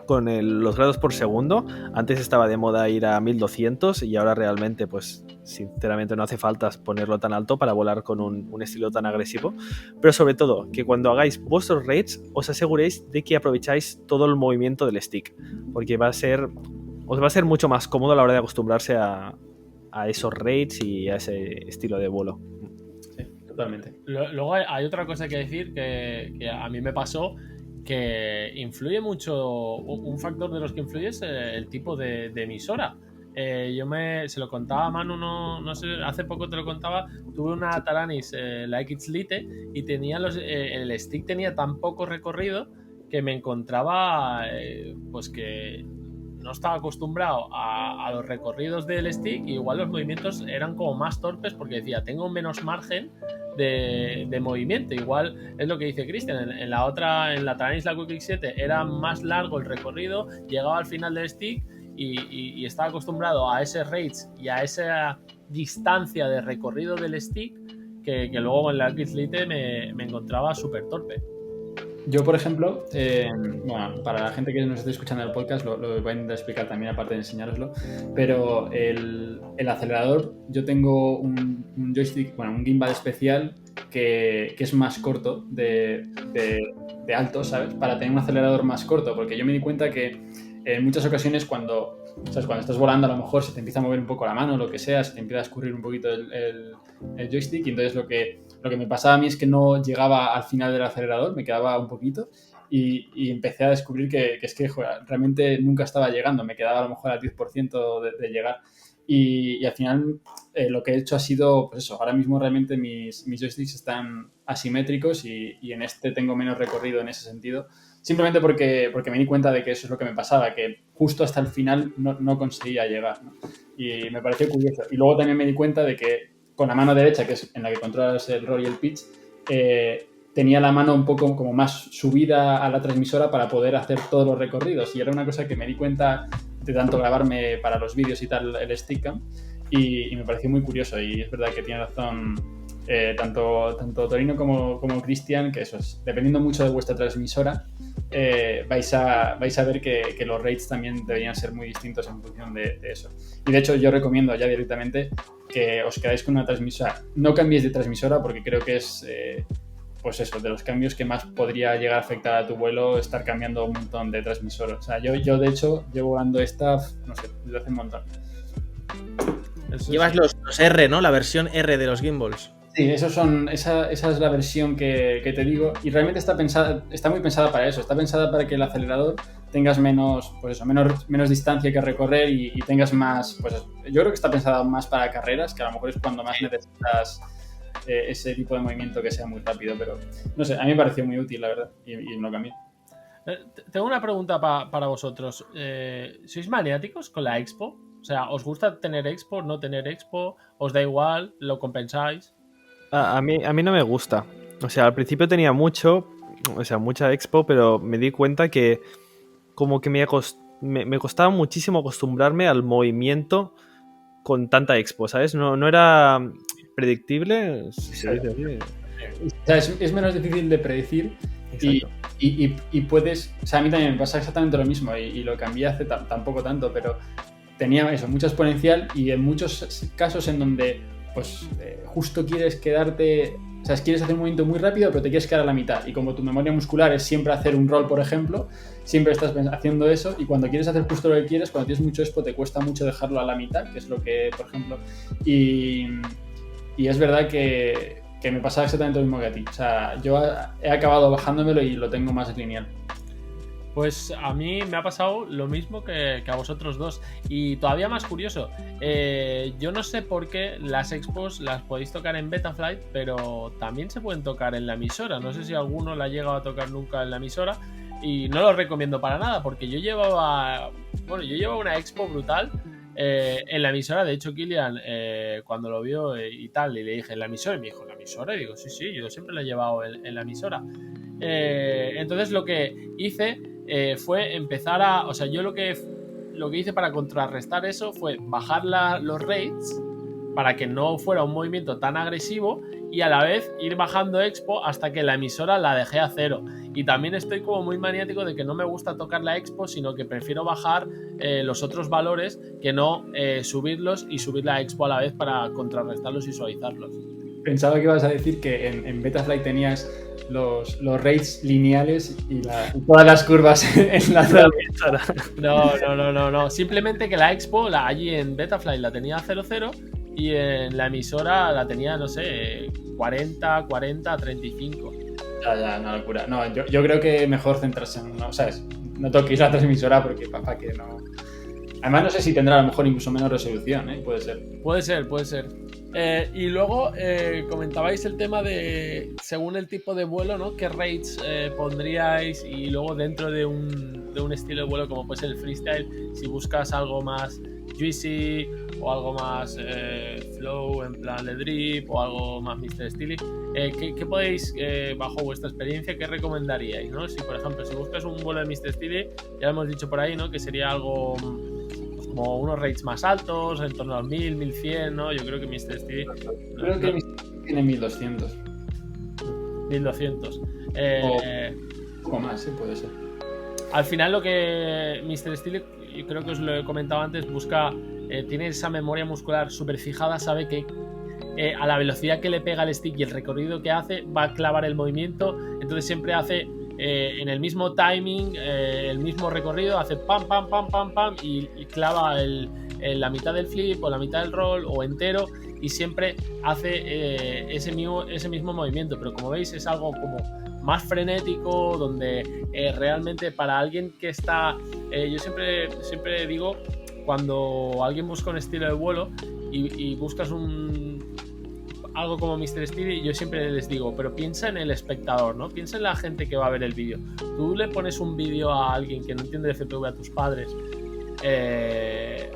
los grados por segundo. Antes estaba de moda ir a 1200 y ahora realmente, pues sinceramente no hace falta ponerlo tan alto para volar con un estilo tan agresivo. Pero sobre todo, que cuando hagáis vuestros raids os aseguréis de que aprovecháis todo el movimiento del stick, porque os va a ser mucho más cómodo a la hora de acostumbrarse a esos raids y a ese estilo de vuelo. Sí, totalmente. Luego hay otra cosa que decir que a mí me pasó, que influye mucho. Un factor de los que influye es el tipo de emisora. Se lo contaba a Manu, no sé, hace poco te lo contaba. Tuve una Taranis, la X Lite, y tenía el stick tenía tan poco recorrido que me encontraba pues que no estaba acostumbrado a los recorridos del stick, y igual los movimientos eran como más torpes porque decía, tengo menos margen de movimiento. Igual es lo que dice Cristian, en la Taranis, la QX7, era más largo el recorrido, llegaba al final del stick y estaba acostumbrado a ese rates y a esa distancia de recorrido del stick que luego en la X Lite me encontraba súper torpe. Yo, por ejemplo, bueno, para la gente que nos esté escuchando el podcast, lo voy a intentar explicar también, aparte de enseñároslo, pero el acelerador, yo tengo un joystick, bueno, un gimbal especial que es más corto de alto, ¿sabes? Para tener un acelerador más corto, porque yo me di cuenta que en muchas ocasiones cuando estás volando, a lo mejor se te empieza a mover un poco la mano, lo que sea, se te empieza a escurrir un poquito el joystick, y entonces lo que me pasaba a mí es que no llegaba al final del acelerador, me quedaba un poquito, y empecé a descubrir que es que joder, realmente nunca estaba llegando, me quedaba a lo mejor al 10% de llegar, y al final lo que he hecho ha sido, pues eso, ahora mismo realmente mis joysticks están asimétricos y en este tengo menos recorrido en ese sentido, simplemente porque me di cuenta de que eso es lo que me pasaba, que justo hasta el final no conseguía llegar, ¿no? Y me pareció curioso. Y luego también me di cuenta de que con la mano derecha, que es en la que controlas el roll y el pitch, tenía la mano un poco como más subida a la transmisora para poder hacer todos los recorridos. Y era una cosa que me di cuenta de tanto grabarme para los vídeos y tal el Stickcam, y me pareció muy curioso. Y es verdad que tiene razón tanto Torino como Cristian, que eso es, dependiendo mucho de vuestra transmisora, vais a ver que los rates también deberían ser muy distintos en función de eso. Y de hecho yo recomiendo ya directamente que os quedáis con una transmisora. No cambiéis de transmisora, porque creo que es pues eso, de los cambios que más podría llegar a afectar a tu vuelo, estar cambiando un montón de transmisores. O sea, yo de hecho llevo volando esta, no sé, desde hace un montón. Llevas los R, ¿no? La versión R de los gimbals. Sí, esa es la versión que te digo, y realmente está muy pensada para eso. Está pensada para que el acelerador tengas menos distancia que recorrer y tengas más, pues yo creo que está pensada más para carreras, que a lo mejor es cuando más necesitas ese tipo de movimiento que sea muy rápido, pero no sé, a mí me pareció muy útil, la verdad, y no cambié. Tengo una pregunta para vosotros. ¿Sois maniáticos con la Expo? O sea, ¿os gusta tener expo, no tener expo? ¿Os da igual? ¿Lo compensáis? A mí no me gusta. O sea, al principio tenía mucha expo, pero me di cuenta que como que me costaba muchísimo acostumbrarme al movimiento con tanta expo, ¿sabes? No era predictible. Si se dice así. O sea, es menos difícil de predecir y puedes... O sea, a mí también me pasa exactamente lo mismo y lo cambié hace tampoco tanto, pero tenía eso, mucha exponencial y en muchos casos en donde pues justo quieres quedarte... O sea, quieres hacer un movimiento muy rápido, pero te quieres quedar a la mitad. Y como tu memoria muscular es siempre hacer un roll, por ejemplo, siempre estás haciendo eso. Y cuando quieres hacer justo lo que quieres, cuando tienes mucho expo, te cuesta mucho dejarlo a la mitad, que es lo que, por ejemplo... Y es verdad que me pasaba exactamente lo mismo que a ti. O sea, yo he acabado bajándomelo y lo tengo más lineal. Pues a mí me ha pasado lo mismo que a vosotros dos. Y todavía más curioso, yo no sé por qué las expos las podéis tocar en Betaflight, pero también se pueden tocar en la emisora. No sé si alguno la ha llegado a tocar nunca en la emisora. Y no lo recomiendo para nada, porque yo llevaba una expo brutal en la emisora. De hecho, Kilian, cuando lo vio y tal, y le dije, ¿en la emisora? Y me dijo, ¿en la emisora? Y digo, sí, yo siempre la he llevado en la emisora. Entonces lo que hice fue empezar a... O sea, yo lo que hice para contrarrestar eso fue bajar los rates para que no fuera un movimiento tan agresivo y a la vez ir bajando expo hasta que la emisora la dejé a 0. Y también estoy como muy maniático de que no me gusta tocar la expo, sino que prefiero bajar los otros valores que no subirlos y subir la expo a la vez para contrarrestarlos y suavizarlos. Pensaba que ibas a decir que en Betaflight tenías los rates lineales y todas las curvas enlazadas. No. Simplemente que la expo allí en Betaflight la tenía a 0,0 y en la emisora la tenía, no sé, 40, 35. Ya, una locura. No, yo creo que mejor centrarse en uno, ¿sabes? No toquéis la transmisora porque papá que no... Además no sé si tendrá a lo mejor incluso menos resolución, ¿eh? Puede ser. Y luego comentabais el tema de, según el tipo de vuelo, ¿no? ¿Qué rates pondríais? Y luego dentro de un estilo de vuelo como puede ser el freestyle, si buscas algo más juicy o algo más flow en plan de drip o algo más Mr. Steely, ¿qué podéis, bajo vuestra experiencia, qué recomendaríais, ¿no? Si por ejemplo, si buscas un vuelo de Mr. Steely, ya lo hemos dicho por ahí, ¿no? Que sería algo... como unos rates más altos, en torno a 1000, 1100, ¿no? Yo creo que Mr. Steely... Creo que Mr. Steely tiene 1200. 1200. Un poco más, sí, puede ser. Al final lo que Mr. Steely, yo creo que os lo he comentado antes, tiene esa memoria muscular súper fijada, sabe que a la velocidad que le pega el stick y el recorrido que hace, va a clavar el movimiento, entonces siempre hace... en el mismo timing, el mismo recorrido, hace pam, pam, pam, pam, pam y clava la mitad del flip o la mitad del roll o entero y siempre hace ese mismo movimiento, pero como veis es algo como más frenético, donde realmente para alguien que está... yo siempre digo, cuando alguien busca un estilo de vuelo y buscas algo como Mr. Steely, yo siempre les digo, pero piensa en el espectador, ¿no? Piensa en la gente que va a ver el vídeo. Tú le pones un vídeo a alguien que no entiende de FPV, a tus padres,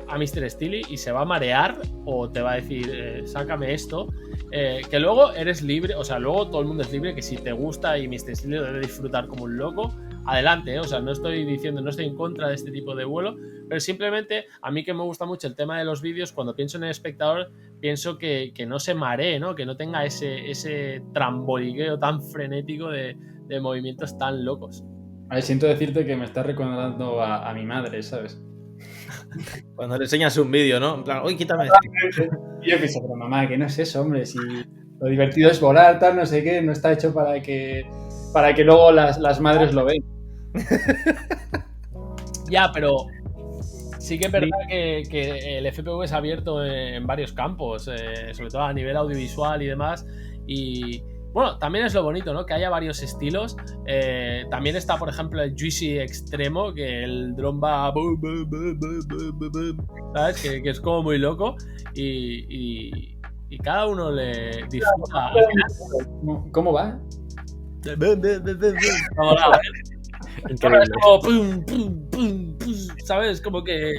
a Mr. Steely, y se va a marear o te va a decir, sácame esto, que luego eres libre, o sea, luego todo el mundo es libre, que si te gusta y Mr. Steely lo debe disfrutar como un loco, adelante, o sea, no estoy en contra de este tipo de vuelo, pero simplemente a mí que me gusta mucho el tema de los vídeos, cuando pienso en el espectador, pienso que no se maree, ¿no? Que no tenga ese tramboliqueo tan frenético de movimientos tan locos. A ver, siento decirte que me estás recordando a mi madre, ¿sabes? Cuando le enseñas un vídeo, ¿no? En plan, uy, quítame esto. Yo pienso, pero mamá, que no es eso, hombre, si lo divertido es volar, tal, no sé qué, no está hecho para que luego las madres lo vean. Ya, pero sí que es verdad que el FPV es abierto en varios campos, sobre todo a nivel audiovisual y demás. Y bueno, también es lo bonito, ¿no? Que haya varios estilos. También está, por ejemplo, el juicy extremo, que el dron va... ¿sabes? Que es como muy loco. Y cada uno le disfruta. ¿Cómo va? Increíble. Como pum, pum, pum, pum, ¿sabes? Como que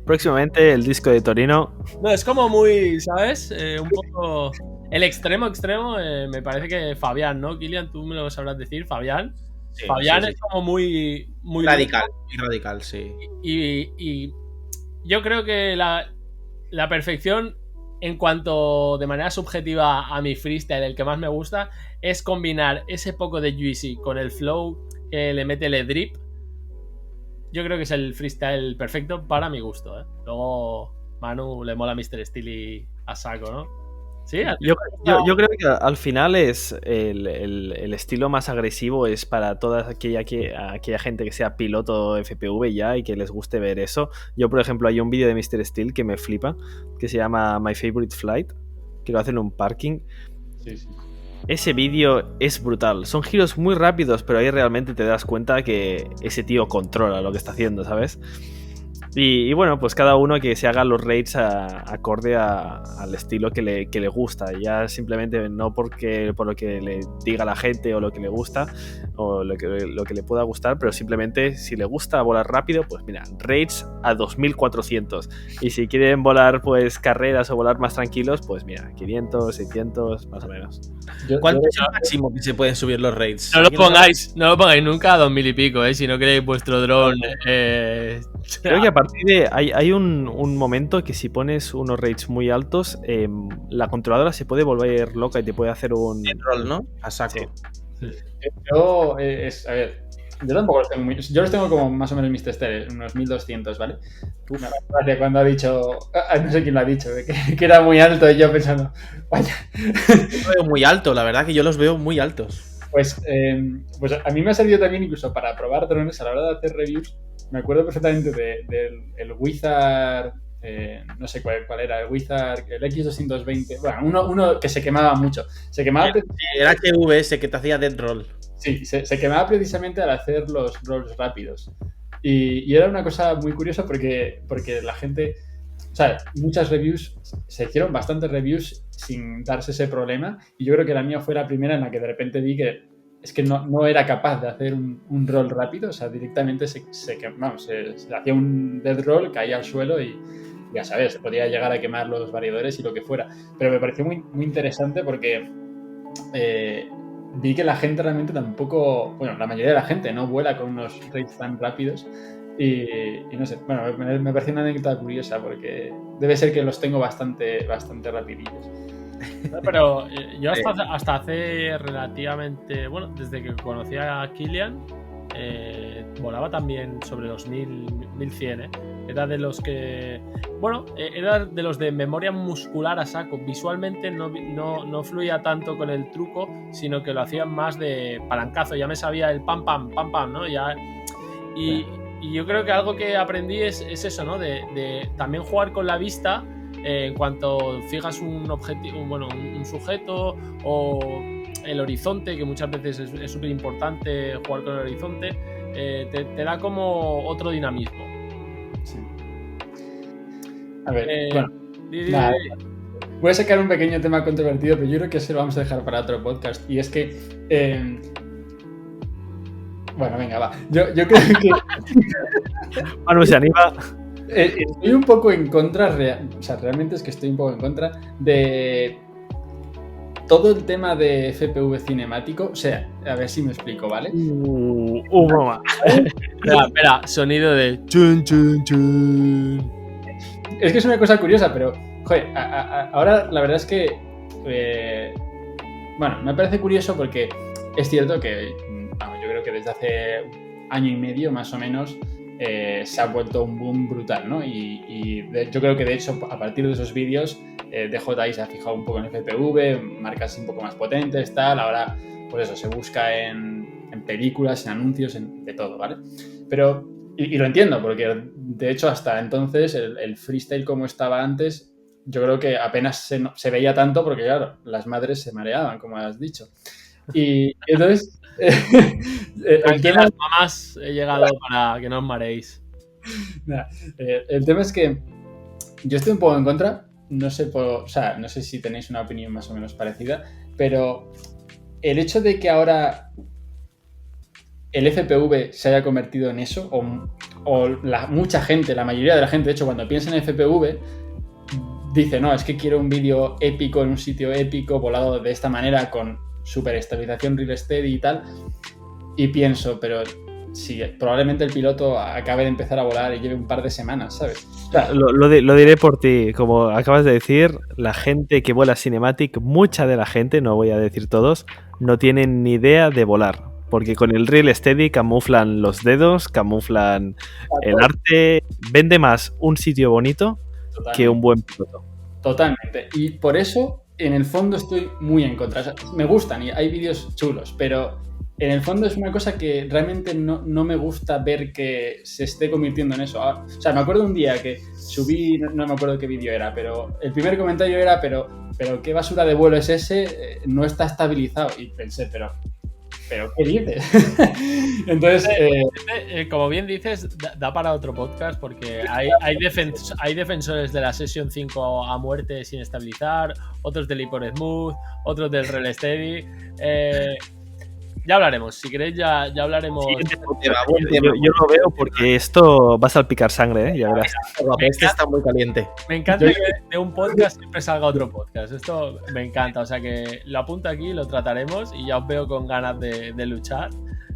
Próximamente el disco de Torino. No, es como muy, ¿sabes? Un poco... El extremo, me parece que Fabián, ¿no? Kilian, tú me lo sabrás decir, Fabián. Sí, Fabián sí. es como muy Radical, muy radical, sí. Y yo creo que la perfección en cuanto de manera subjetiva a mi freestyle, el que más me gusta, es combinar ese poco de juicy con el flow que le mete el drip. Yo creo que es el freestyle perfecto para mi gusto, ¿eh? Luego Manu le mola Mr. Steely a saco, ¿no? Sí, Yo creo que al final es el estilo más agresivo es para toda aquella gente que sea piloto FPV ya y que les guste ver eso. Yo, por ejemplo, hay un vídeo de Mr. Steel que me flipa, que se llama My Favorite Flight, que lo hace en un parking. Sí, sí. Ese vídeo es brutal. Son giros muy rápidos, pero ahí realmente te das cuenta que ese tío controla lo que está haciendo, ¿sabes? Y bueno, pues cada uno que se haga los raids acorde al estilo que le gusta. Ya simplemente no por lo que le diga la gente o lo que le gusta o lo que le pueda gustar, pero simplemente si le gusta volar rápido, pues mira, raids a 2400. Y si quieren volar pues carreras o volar más tranquilos, pues mira, 500, 600, más o menos. ¿Cuánto es el máximo que se pueden subir los raids? No lo pongáis nunca a 2000 y pico, si no queréis vuestro dron. Creo que a partir de hay un momento que si pones unos rates muy altos, la controladora se puede volver loca y te puede hacer un roll, ¿no? A saco. Sí. Yo, a ver, yo tampoco los tengo muy... Yo los tengo como más o menos mis testeres, unos 1200, ¿vale? Gracias, cuando ha dicho... no sé quién lo ha dicho, que era muy alto y yo pensando, vaya. Yo los veo muy alto, la verdad que yo los veo muy altos. Pues a mí me ha servido también incluso para probar drones a la hora de hacer reviews. Me acuerdo perfectamente del Wizard, no sé cuál era, el Wizard, el X220, bueno, uno que se quemaba mucho. Se quemaba el HVS que te hacía dead roll. Sí, se quemaba precisamente al hacer los rolls rápidos. Y era una cosa muy curiosa porque la gente... O sea, muchas reviews, se hicieron bastantes reviews sin darse ese problema. Y yo creo que la mía fue la primera en la que de repente vi que es que no era capaz de hacer un roll rápido. O sea, directamente se hacía un dead roll, caía al suelo y ya sabes, se podía llegar a quemar los variadores y lo que fuera. Pero me pareció muy, muy interesante porque vi que la gente realmente tampoco... Bueno, la mayoría de la gente no vuela con unos rates tan rápidos. Y no sé, bueno, me pareció una anécdota curiosa porque debe ser que los tengo bastante rapidillos. Pero yo hasta hace relativamente, bueno, desde que conocí a Kilian, volaba también sobre los 1100, Era de los que, bueno, era de los de memoria muscular a saco. Visualmente no fluía tanto con el truco, sino que lo hacían más de palancazo. Ya me sabía el pam pam, ¿no? Ya, y yo creo que algo que aprendí es eso, ¿no? De también jugar con la vista en cuanto fijas un objetivo, bueno, un sujeto o el horizonte, que muchas veces es súper importante jugar con el horizonte, te da como otro dinamismo. Sí. A ver, bueno. Voy a sacar un pequeño tema controvertido, pero yo creo que se lo vamos a dejar para otro podcast. Y es que... Bueno, venga, va. Yo creo que... Manu se anima. Estoy un poco en contra, realmente es que estoy un poco en contra de todo el tema de FPV cinemático. O sea, a ver si me explico, ¿vale? Broma. Espera, sonido de chun chun chun. Es que es una cosa curiosa, pero, joder, ahora la verdad es que, bueno, me parece curioso porque es cierto que, vamos, yo creo que desde hace año y medio más o menos se ha vuelto un boom brutal, ¿no? Yo creo que de hecho a partir de esos vídeos DJI se ha fijado un poco en FPV, marcas un poco más potentes, tal. Ahora, pues eso, se busca en películas, en anuncios, de todo, ¿vale? Pero, y lo entiendo, porque de hecho hasta entonces el freestyle como estaba antes, yo creo que apenas se veía tanto porque, claro, las madres se mareaban, como has dicho. Y entonces... Tranquilas, mamás, he llegado para que no os mareéis. El tema es que yo estoy un poco en contra, no sé si tenéis una opinión más o menos parecida, pero el hecho de que ahora el FPV se haya convertido en eso, o mucha gente, la mayoría de la gente, de hecho, cuando piensa en FPV, dice, no, es que quiero un vídeo épico en un sitio épico, volado de esta manera, con super estabilización real steady y tal. Y pienso, pero sí, probablemente el piloto acabe de empezar a volar y lleve un par de semanas, ¿sabes? O sea, Lo diré por ti, como acabas de decir, la gente que vuela Cinematic, mucha de la gente, no voy a decir todos, no tienen ni idea de volar. Porque con el Real Steady camuflan los dedos, camuflan el arte. Vende más un sitio bonito que un buen piloto. Totalmente. Y por eso, en el fondo, estoy muy en contra. O sea, me gustan y hay vídeos chulos, pero en el fondo es una cosa que realmente no me gusta ver que se esté convirtiendo en eso. O sea, me acuerdo un día que subí, no me acuerdo qué vídeo era, pero el primer comentario era, pero qué basura de vuelo es ese, no está estabilizado. Y pensé, pero ¿qué dices? Entonces, como bien dices, da para otro podcast porque hay defensores de la Session 5 a muerte sin estabilizar, otros del Hyper Smooth, otros del Real Steady. Ya hablaremos, si queréis ya hablaremos. Yo lo veo porque esto va a salpicar sangre, ya verás. Este está muy caliente. Me encanta que de un podcast siempre salga otro podcast. Esto me encanta, o sea que lo apunto aquí, lo trataremos y ya os veo con ganas de luchar.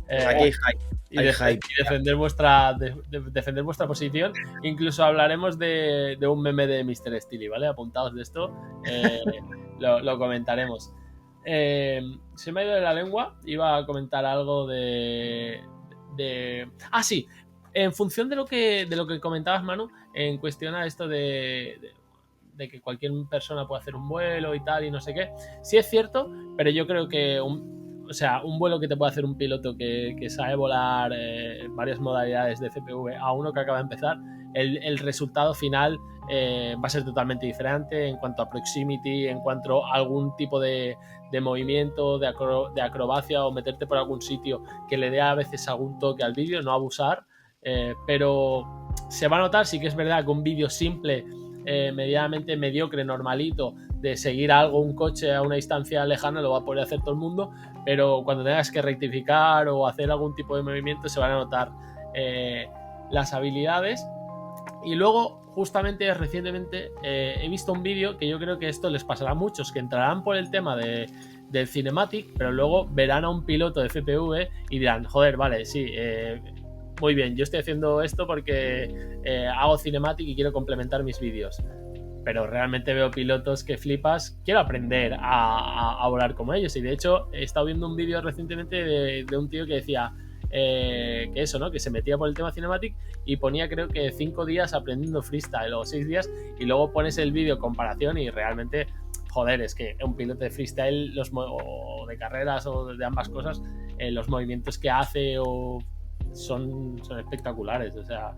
Aquí hay hype. Y defender vuestra posición. Incluso hablaremos de un meme de Mr. Steely, ¿vale? Apuntaos de esto, lo comentaremos. Se me ha ido de la lengua. Iba a comentar algo de... sí. En función de lo que comentabas, Manu, en cuestión a esto de que cualquier persona puede hacer un vuelo y tal y no sé qué. Sí es cierto, pero yo creo que un vuelo que te puede hacer un piloto que sabe volar varias modalidades de FPV a uno que acaba de empezar, el resultado final va a ser totalmente diferente en cuanto a proximity, en cuanto a algún tipo de movimiento, de acrobacia o meterte por algún sitio que le dé a veces algún toque al vídeo, no abusar, pero se va a notar. Sí que es verdad que un vídeo simple, medianamente mediocre, normalito, de seguir algo, un coche a una distancia lejana, lo va a poder hacer todo el mundo, pero cuando tengas que rectificar o hacer algún tipo de movimiento se van a notar las habilidades. Y luego, justamente recientemente he visto un vídeo que yo creo que esto les pasará a muchos, que entrarán por el tema del Cinematic, pero luego verán a un piloto de FPV y dirán, joder, vale, sí, muy bien, yo estoy haciendo esto porque hago Cinematic y quiero complementar mis vídeos. Pero realmente veo pilotos que flipas, quiero aprender a volar como ellos. Y de hecho he estado viendo un vídeo recientemente de un tío que decía que eso, ¿no? Que se metía por el tema Cinematic y ponía, creo que 5 días aprendiendo freestyle o 6 días, y luego pones el vídeo comparación y realmente, joder, es que un piloto de freestyle o de carreras o de ambas cosas, los movimientos que hace son espectaculares. O sea,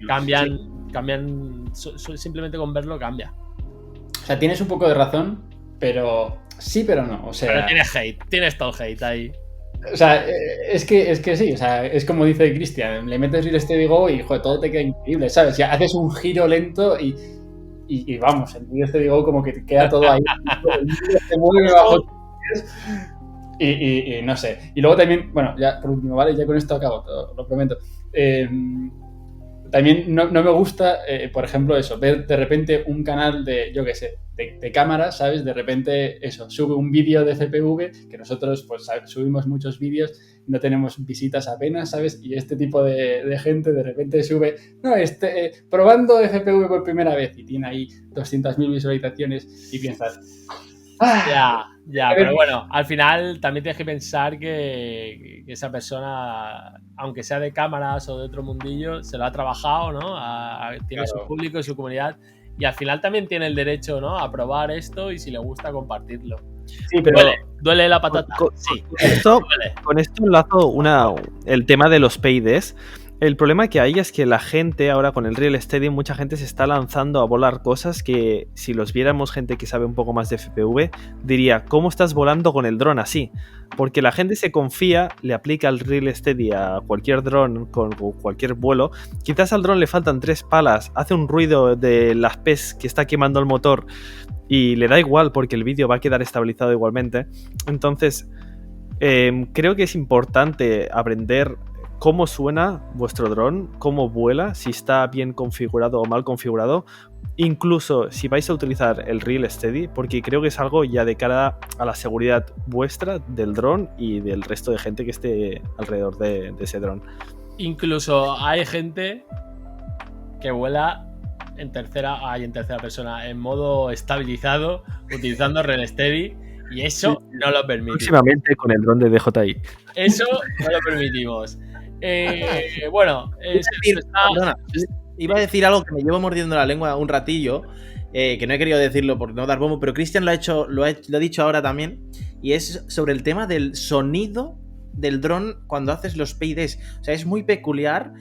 cambian, simplemente con verlo cambia. O sea, tienes un poco de razón, pero sí, pero no. O sea, pero tienes todo hate ahí. O sea, es que sí, o sea, es como dice Cristian, le metes Real Steady Go y joder, todo te queda increíble, ¿sabes? Ya haces un giro lento y vamos, el Real Steady Go como que te queda todo ahí, te mueve bajo y no sé. Y luego también, bueno, ya por último, vale, ya con esto acabo, lo prometo. También no me gusta, por ejemplo, eso, ver de repente un canal de, yo qué sé, de cámara, ¿sabes? De repente, eso, sube un vídeo de FPV, que nosotros, pues, subimos muchos vídeos, no tenemos visitas apenas, ¿sabes? Y este tipo de gente de repente sube, no, probando FPV por primera vez, y tiene ahí 200.000 visualizaciones, y piensas... Ya, pero bueno, al final también tienes que pensar que esa persona, aunque sea de cámaras o de otro mundillo, se lo ha trabajado, ¿no? Tiene su público y su comunidad, y al final también tiene el derecho, ¿no? A probar esto y si le gusta compartirlo. Sí, pero ¿Duele la patata? Sí. Con esto enlazo el tema de los PIDs. El problema que hay es que la gente ahora con el Real Steady, mucha gente se está lanzando a volar cosas que si los viéramos gente que sabe un poco más de FPV, diría, ¿cómo estás volando con el dron así? Porque la gente se confía, le aplica el Real Steady a cualquier dron con cualquier vuelo, quizás al dron le faltan 3 palas, hace un ruido de las PES que está quemando el motor y le da igual porque el vídeo va a quedar estabilizado igualmente. Entonces, creo que es importante aprender cómo suena vuestro dron, cómo vuela, si está bien configurado o mal configurado, incluso si vais a utilizar el Real Steady, porque creo que es algo ya de cara a la seguridad vuestra, del dron y del resto de gente que esté alrededor de ese dron. Incluso hay gente que vuela en tercera persona, en modo estabilizado, utilizando Real Steady, y eso no lo permitimos. Próximamente con el dron de DJI. Eso no lo permitimos. Bueno, Perdona, iba a decir algo que me llevo mordiendo la lengua un ratillo, que no he querido decirlo por no dar bombo, pero Cristian lo ha dicho ahora también, y es sobre el tema del sonido del dron cuando haces los PIDs. O sea, es muy peculiar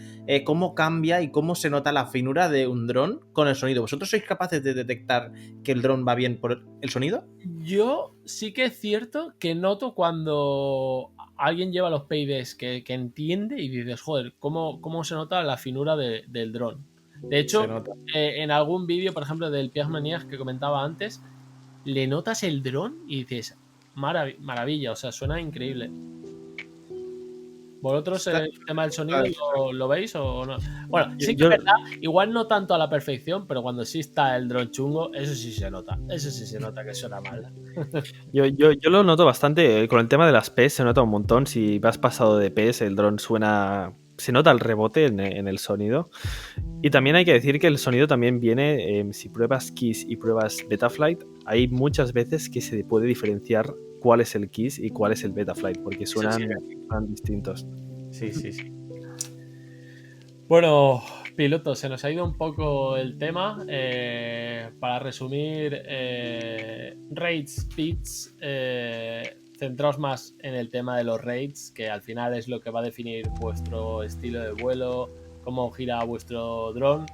cómo cambia y cómo se nota la finura de un dron con el sonido. ¿Vosotros sois capaces de detectar que el dron va bien por el sonido? Yo sí que es cierto que noto cuando alguien lleva los PIDs que entiende y dices, joder, ¿cómo se nota la finura del dron? De hecho, en algún vídeo, por ejemplo, del Piagmaniac que comentaba antes, le notas el dron y dices, maravilla, o sea, suena increíble. ¿Vosotros el tema del sonido lo veis o no? Bueno, sí que es verdad, igual no tanto a la perfección, pero cuando sí está el dron chungo, eso sí se nota. Eso sí se nota que suena mal. Yo lo noto bastante. Con el tema de las PES se nota un montón. Si vas pasado de PES, el dron suena... Se nota el rebote en el sonido. Y también hay que decir que el sonido también viene... si pruebas Kiss y pruebas Betaflight, hay muchas veces que se puede diferenciar cuál es el Kiss y cuál es el Betaflight, porque suenan distintos. Sí. Bueno, pilotos, se nos ha ido un poco el tema. Para resumir, rates, speeds, centraos más en el tema de los rates, que al final es lo que va a definir vuestro estilo de vuelo, cómo gira vuestro dron.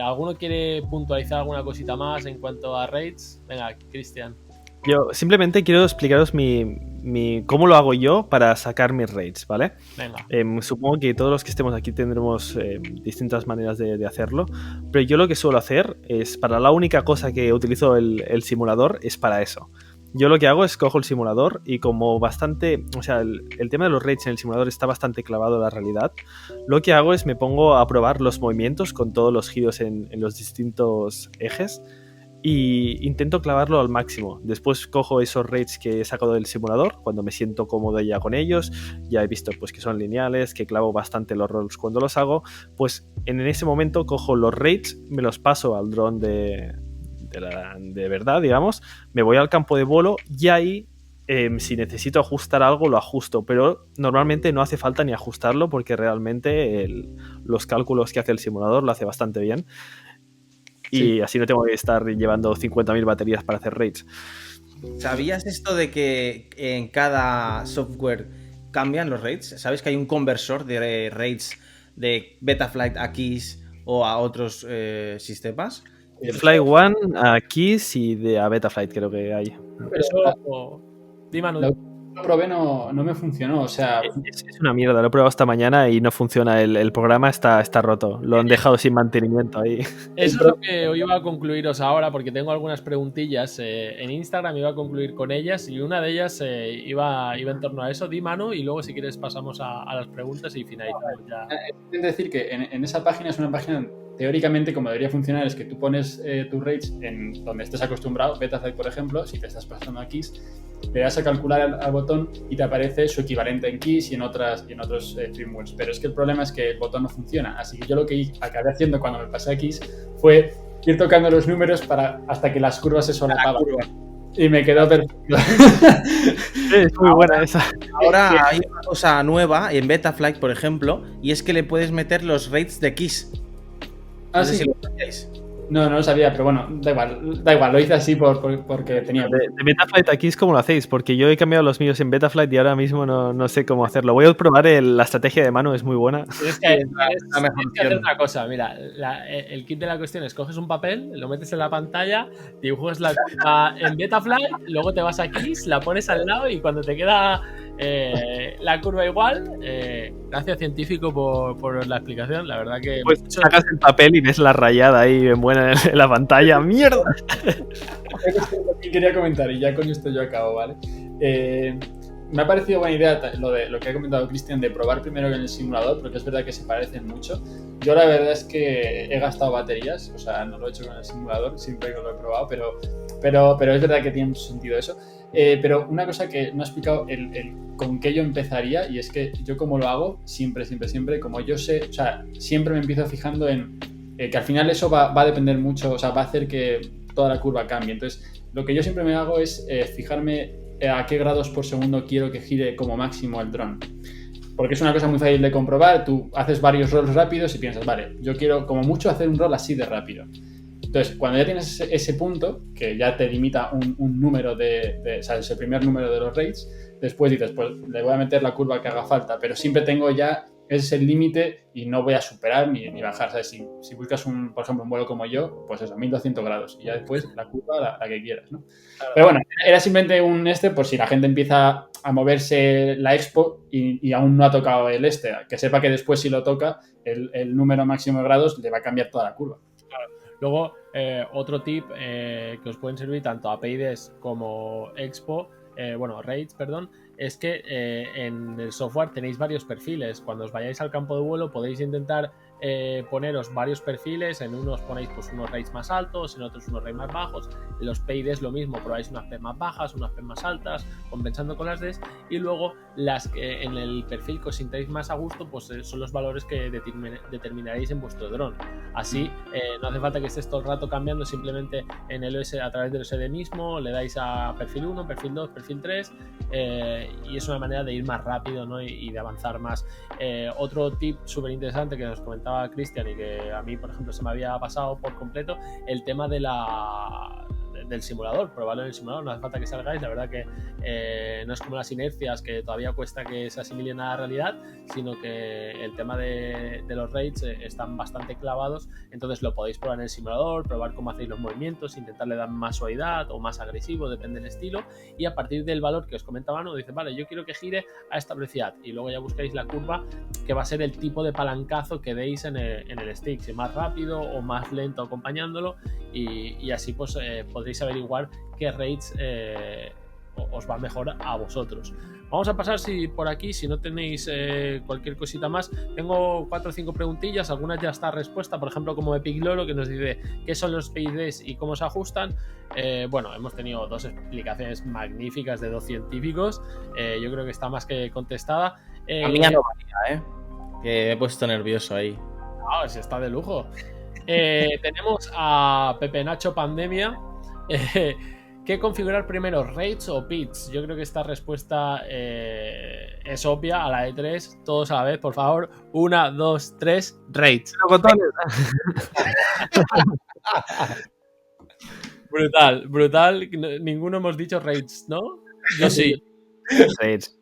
¿Alguno quiere puntualizar alguna cosita más en cuanto a rates? Venga, Cristian. Yo simplemente quiero explicaros cómo lo hago yo para sacar mis rates, ¿vale? Venga. Supongo que todos los que estemos aquí tendremos distintas maneras de hacerlo, pero yo lo que suelo hacer es, para la única cosa que utilizo el simulador, es para eso. Yo lo que hago es cojo el simulador y como bastante... O sea, el tema de los rates en el simulador está bastante clavado a la realidad. Lo que hago es me pongo a probar los movimientos con todos los giros en los distintos ejes y intento clavarlo al máximo. Después cojo esos rates que he sacado del simulador, cuando me siento cómodo ya con ellos, ya he visto pues que son lineales, que clavo bastante los rolls cuando los hago, pues en ese momento cojo los rates, me los paso al dron de verdad, digamos, me voy al campo de vuelo y ahí si necesito ajustar algo lo ajusto, pero normalmente no hace falta ni ajustarlo porque realmente los cálculos que hace el simulador lo hace bastante bien. Y así no tengo que estar llevando 50.000 baterías para hacer rates. ¿Sabías esto de que en cada software cambian los rates? ¿Sabes que hay un conversor de rates de Betaflight a Kiss o a otros sistemas? De Fly One a Kiss y a Betaflight creo que hay. Eso... Dime, lo probé, no me funcionó, o sea... Es una mierda, lo he probado esta mañana y no funciona, el programa está roto, lo han dejado sin mantenimiento ahí. Eso es lo que hoy iba a concluiros ahora, porque tengo algunas preguntillas en Instagram, iba a concluir con ellas y una de ellas iba en torno a eso. Di, Manu, y luego si quieres pasamos a las preguntas y finalizamos ya. Es decir, que en esa página es una página... Teóricamente, como debería funcionar, es que tú pones tus rates en donde estés acostumbrado, Betaflight, por ejemplo, si te estás pasando a Kiss, le das a calcular al botón y te aparece su equivalente en Kiss y en otros firmwares. Pero es que el problema es que el botón no funciona. Así que yo lo que acabé haciendo cuando me pasé a Kiss fue ir tocando los números hasta que las curvas se solapaban. Y me quedó perfecto. Es muy buena esa. Ahora hay una cosa nueva en Betaflight, por ejemplo, y es que le puedes meter los rates de Kiss. Ah, sí. Si lo sabíais. No lo sabía, pero bueno, da igual, lo hice así porque tenía... De Betaflight aquí es como lo hacéis, porque yo he cambiado los míos en Betaflight y ahora mismo no sé cómo hacerlo. Voy a probar la estrategia de Manu, es muy buena. Es que hacer una cosa, mira, el kit de la cuestión es coges un papel, lo metes en la pantalla, dibujas la curva en Betaflight, luego te vas a Kiss, la pones al lado y cuando te queda la curva igual, gracias científico por la explicación, la verdad que... Pues sacas el papel y ves la rayada ahí bien buena en la pantalla. ¡Mierda! Quería comentar y ya con esto yo acabo, ¿vale? me ha parecido buena idea lo que ha comentado Cristian de probar primero en el simulador, porque es verdad que se parecen mucho. Yo la verdad es que he gastado baterías, o sea, no lo he hecho con el simulador, siempre que lo he probado, pero es verdad que tiene mucho sentido eso. Pero una cosa que no he explicado, el con qué yo empezaría, y es que yo como lo hago, siempre, como yo sé, o sea, siempre me empiezo fijando en que al final eso va a depender mucho, o sea, va a hacer que toda la curva cambie. Entonces, lo que yo siempre me hago es fijarme a qué grados por segundo quiero que gire como máximo el dron. Porque es una cosa muy fácil de comprobar. Tú haces varios rolls rápidos y piensas, vale, yo quiero como mucho hacer un roll así de rápido. Entonces, cuando ya tienes ese punto, que ya te limita un número o sea, es el primer número de los rates, después dices, pues le voy a meter la curva que haga falta, pero siempre tengo ya, ese es el límite y no voy a superar ni bajar. ¿Sabes? Si buscas, por ejemplo, un vuelo como yo, pues eso, 1200 grados, y ya después la curva la que quieras, ¿no? Claro. Pero bueno, era simplemente por si la gente empieza a moverse la expo y aún no ha tocado el que sepa que después si lo toca, el número máximo de grados le va a cambiar toda la curva. Claro. Luego, otro tip que os pueden servir tanto a PayDes como Expo, Rates, perdón, es que en el software tenéis varios perfiles. Cuando os vayáis al campo de vuelo podéis intentar poneros varios perfiles. En unos ponéis pues unos rates más altos, en otros unos rates más bajos. En los PayDes lo mismo, probáis unas P más bajas, unas P más altas, compensando con las Ds, y luego las que en el perfil que os sintáis más a gusto, pues son los valores que determinaréis en vuestro dron. Así no hace falta que estés todo el rato cambiando, simplemente en el OS, a través del OSD mismo le dais a perfil 1, perfil 2, perfil 3, y es una manera de ir más rápido, ¿no? y de avanzar más. Otro tip súper interesante que nos comentaba Cristian y que a mí, por ejemplo, se me había pasado por completo, el tema del simulador. Probarlo en el simulador, no hace falta que salgáis. La verdad que no es como las inercias, que todavía cuesta que se asimilen a la realidad, sino que el tema de los rates están bastante clavados. Entonces lo podéis probar en el simulador, probar cómo hacéis los movimientos, intentarle dar más suavidad o más agresivo, depende del estilo, y a partir del valor que os comentaba, ¿no? Dice, vale, yo quiero que gire a esta velocidad, y luego ya buscáis la curva que va a ser el tipo de palancazo que deis en el stick, si más rápido o más lento acompañándolo, y así pues podréis averiguar qué rates os va mejor a vosotros. Vamos a pasar por aquí, si no tenéis cualquier cosita más. Tengo 4 o 5 preguntillas, algunas ya está respuesta, por ejemplo como Epic Lolo, que nos dice qué son los PayDes y cómo se ajustan. Hemos tenido 2 explicaciones magníficas de 2 científicos. Yo creo que está más que contestada. A mí ya no valía, que me he puesto nervioso ahí. No, si está de lujo. Tenemos a Pepe Nacho Pandemia. ¿Qué configurar primero, rates o pits? Yo creo que esta respuesta es obvia. A la de 3, todos a la vez, por favor. 1, 2, 3, rates. Brutal. Ninguno hemos dicho rates, ¿no? Yo sí. Rates.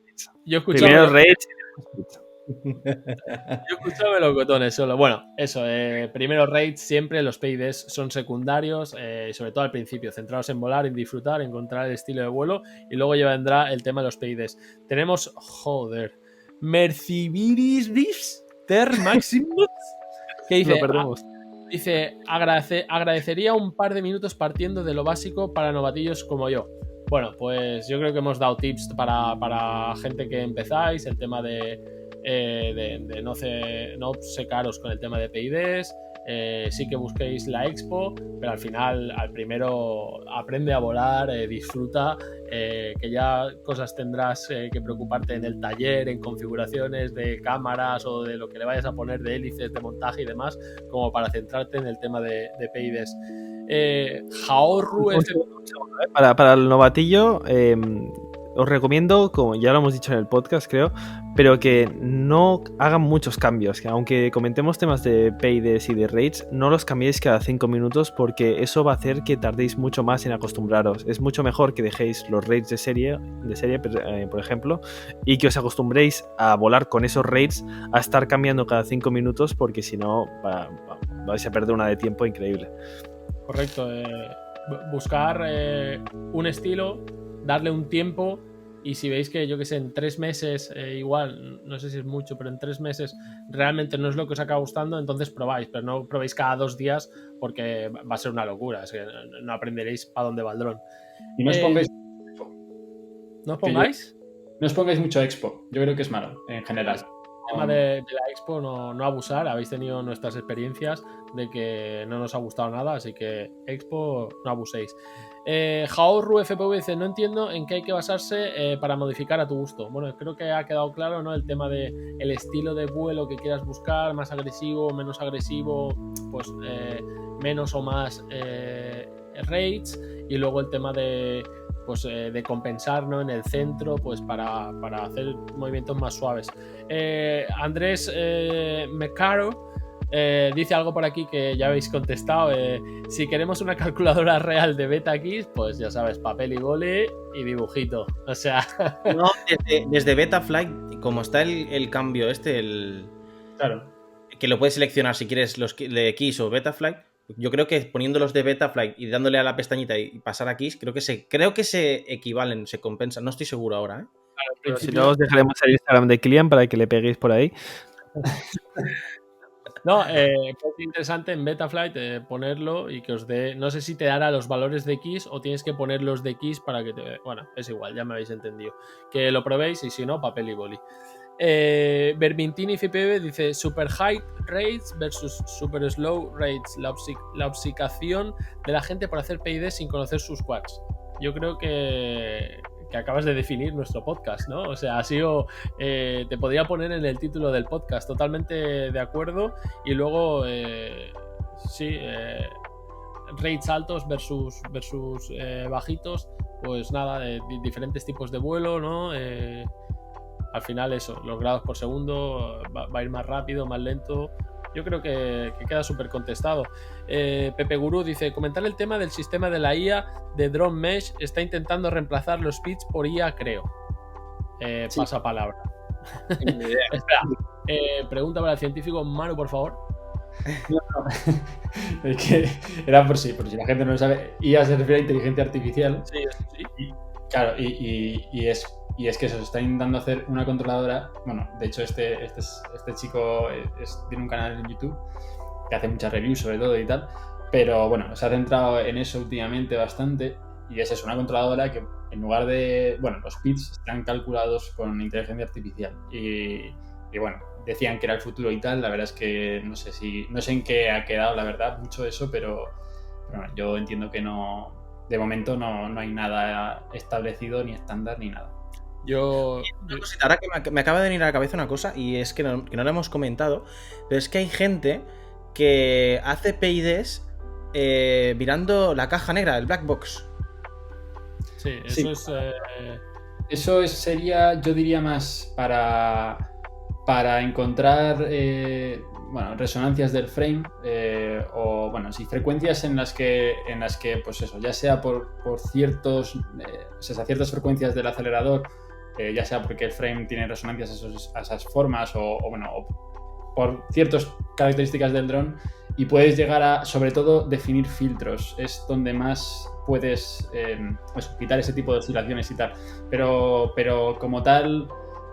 Yo escucho primero rates y después pits. Yo escuchaba melocotones solo. Bueno, eso, primero rates siempre, los PayDes son secundarios, sobre todo al principio, centrados en volar, en disfrutar, en encontrar el estilo de vuelo, y luego ya vendrá el tema de los PayDes. Tenemos, Merciviris Ter Maximus, que dice, Lo perdemos. Dice, agradecería un par de minutos partiendo de lo básico para novatillos como yo. Bueno, pues yo creo que hemos dado tips para gente que empezáis, el tema de no secaros con el tema de PayDes, sí que busquéis la expo, pero al final, al primero, aprende a volar, disfruta, que ya cosas tendrás que preocuparte en el taller, en configuraciones de cámaras o de lo que le vayas a poner de hélices, de montaje y demás, como para centrarte en el tema de PayDes. Jaorru para el novatillo, os recomiendo, como ya lo hemos dicho en el podcast, creo, pero que no hagan muchos cambios. Que aunque comentemos temas de PayDes y de rates, no los cambiéis cada 5 minutos, porque eso va a hacer que tardéis mucho más en acostumbraros. Es mucho mejor que dejéis los rates de serie, por ejemplo, y que os acostumbréis a volar con esos rates, a estar cambiando cada 5 minutos, porque si no vais a perder una de tiempo increíble. Correcto. Buscar un estilo, darle un tiempo, y si veis que, yo que sé, en 3 meses, igual, no sé si es mucho, pero en 3 meses realmente no es lo que os acaba gustando, entonces probáis, pero no probéis cada 2 días, porque va a ser una locura, es que no aprenderéis para dónde va el dron. Y no os pongáis... ¿No os pongáis? no os pongáis mucho Expo. Yo creo que es malo, en general. El tema de la Expo, no abusar. Habéis tenido nuestras experiencias de que no nos ha gustado nada, así que Expo, no abuséis. Jaorru FPV dice: no entiendo en qué hay que basarse para modificar a tu gusto. Bueno, creo que ha quedado claro, ¿no? El tema de el estilo de vuelo que quieras buscar, más agresivo, menos agresivo, pues menos o más rates, y luego el tema de pues de compensar, ¿no? En el centro, pues para hacer movimientos más suaves. Andrés Mecaro dice algo por aquí que ya habéis contestado. Si queremos una calculadora real de BetaKeys, pues ya sabes, papel y boli y dibujito. O sea. No, desde Betaflight, como está el cambio Claro. que lo puedes seleccionar si quieres los de Keys o Betaflight, yo creo que poniendo los de Betaflight y dándole a la pestañita y pasar a Keys, creo que se equivalen, se compensan. No estoy seguro ahora, ¿eh? Pero si no, os dejaremos el Instagram de Kilian para que le peguéis por ahí. No, es interesante en Betaflight ponerlo y que os dé. No sé si te dará los valores de keys o tienes que poner los de keys para que te. Bueno, es igual, ya me habéis entendido. Que lo probéis y si no, papel y boli. Vermintini FPV dice: super high rates versus super slow rates. La obcecación de la gente por hacer PID sin conocer sus quads. Yo creo que acabas de definir nuestro podcast, ¿no? O sea, ha sido. Te podría poner en el título del podcast, totalmente de acuerdo. Y luego, sí, rates altos versus bajitos, pues nada, diferentes tipos de vuelo, ¿no? Al final, eso, los grados por segundo va a ir más rápido, más lento. Yo creo que queda súper contestado. Pepe Gurú dice: comentar el tema del sistema de la IA de Drone Mesh está intentando reemplazar los speeds por IA, creo. Sí. Pasa palabra. Espera, pregunta para el científico Manu, por favor. No. Es que era por si la gente no lo sabe. IA se refiere a inteligencia artificial. Sí, sí. Claro, y es que eso, se está intentando hacer una controladora. Bueno, de hecho, este chico tiene un canal en YouTube que hace muchas reviews sobre todo y tal. Pero bueno, se ha centrado en eso últimamente bastante. Y es eso, una controladora que en lugar de. Bueno, los bits están calculados con inteligencia artificial. Y bueno, decían que era el futuro y tal. La verdad es que no sé en qué ha quedado, la verdad, mucho eso, pero bueno, yo entiendo que no. De momento no hay nada establecido, ni estándar, ni nada. Una cosita, ahora que me acaba de venir a la cabeza una cosa, y es que no lo hemos comentado, pero es que hay gente que hace PIDs mirando la caja negra, el black box. Sí, eso sí. Eso sería, yo diría, más para encontrar resonancias del frame o bueno, sí, frecuencias en las que pues eso, ya sea por ciertas frecuencias del acelerador, ya sea porque el frame tiene resonancias a esas formas o por ciertas características del dron, y puedes llegar a, sobre todo, definir filtros. Es donde más puedes quitar ese tipo de oscilaciones y tal. Pero como tal,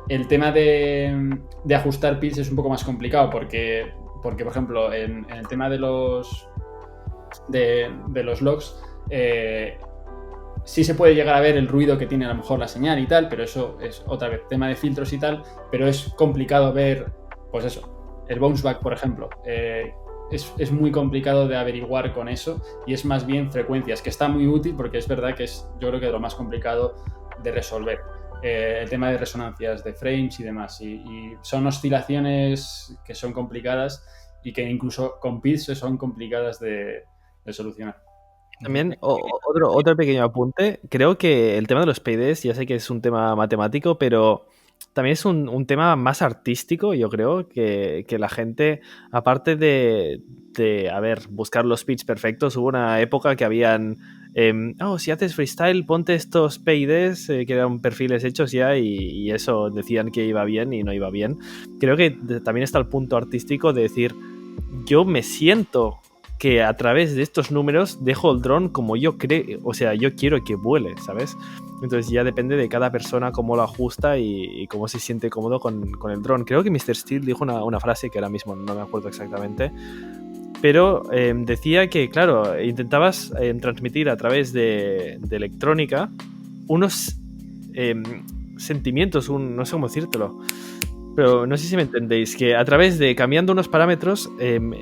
el tema de ajustar pitch es un poco más complicado porque por ejemplo, en el tema de los logs, sí se puede llegar a ver el ruido que tiene a lo mejor la señal y tal, pero eso es otra vez tema de filtros y tal, pero es complicado ver, pues eso, el bounce back, por ejemplo. Es muy complicado de averiguar con eso, y es más bien frecuencias, que está muy útil porque es verdad que es, yo creo que de lo más complicado de resolver. El tema de resonancias, de frames y demás, y son oscilaciones que son complicadas y que incluso con pitch son complicadas de solucionar. También otro pequeño apunte, creo que el tema de los PIDs, ya sé que es un tema matemático, pero también es un tema más artístico. Yo creo que la gente, aparte de buscar los pitch perfectos, hubo una época que habían si haces freestyle, ponte estos PIDs que eran perfiles hechos ya, y eso decían que iba bien y no iba bien. Creo que también está el punto artístico de decir, yo me siento que a través de estos números dejo el dron como yo creo, o sea, yo quiero que vuele, ¿sabes? Entonces ya depende de cada persona cómo lo ajusta y cómo se siente cómodo con el dron. Creo que Mr. Steel dijo una frase que ahora mismo no me acuerdo exactamente, pero decía que, claro, intentabas transmitir a través de electrónica unos sentimientos, no sé cómo decírtelo. Pero no sé si me entendéis, que a través de cambiando unos parámetros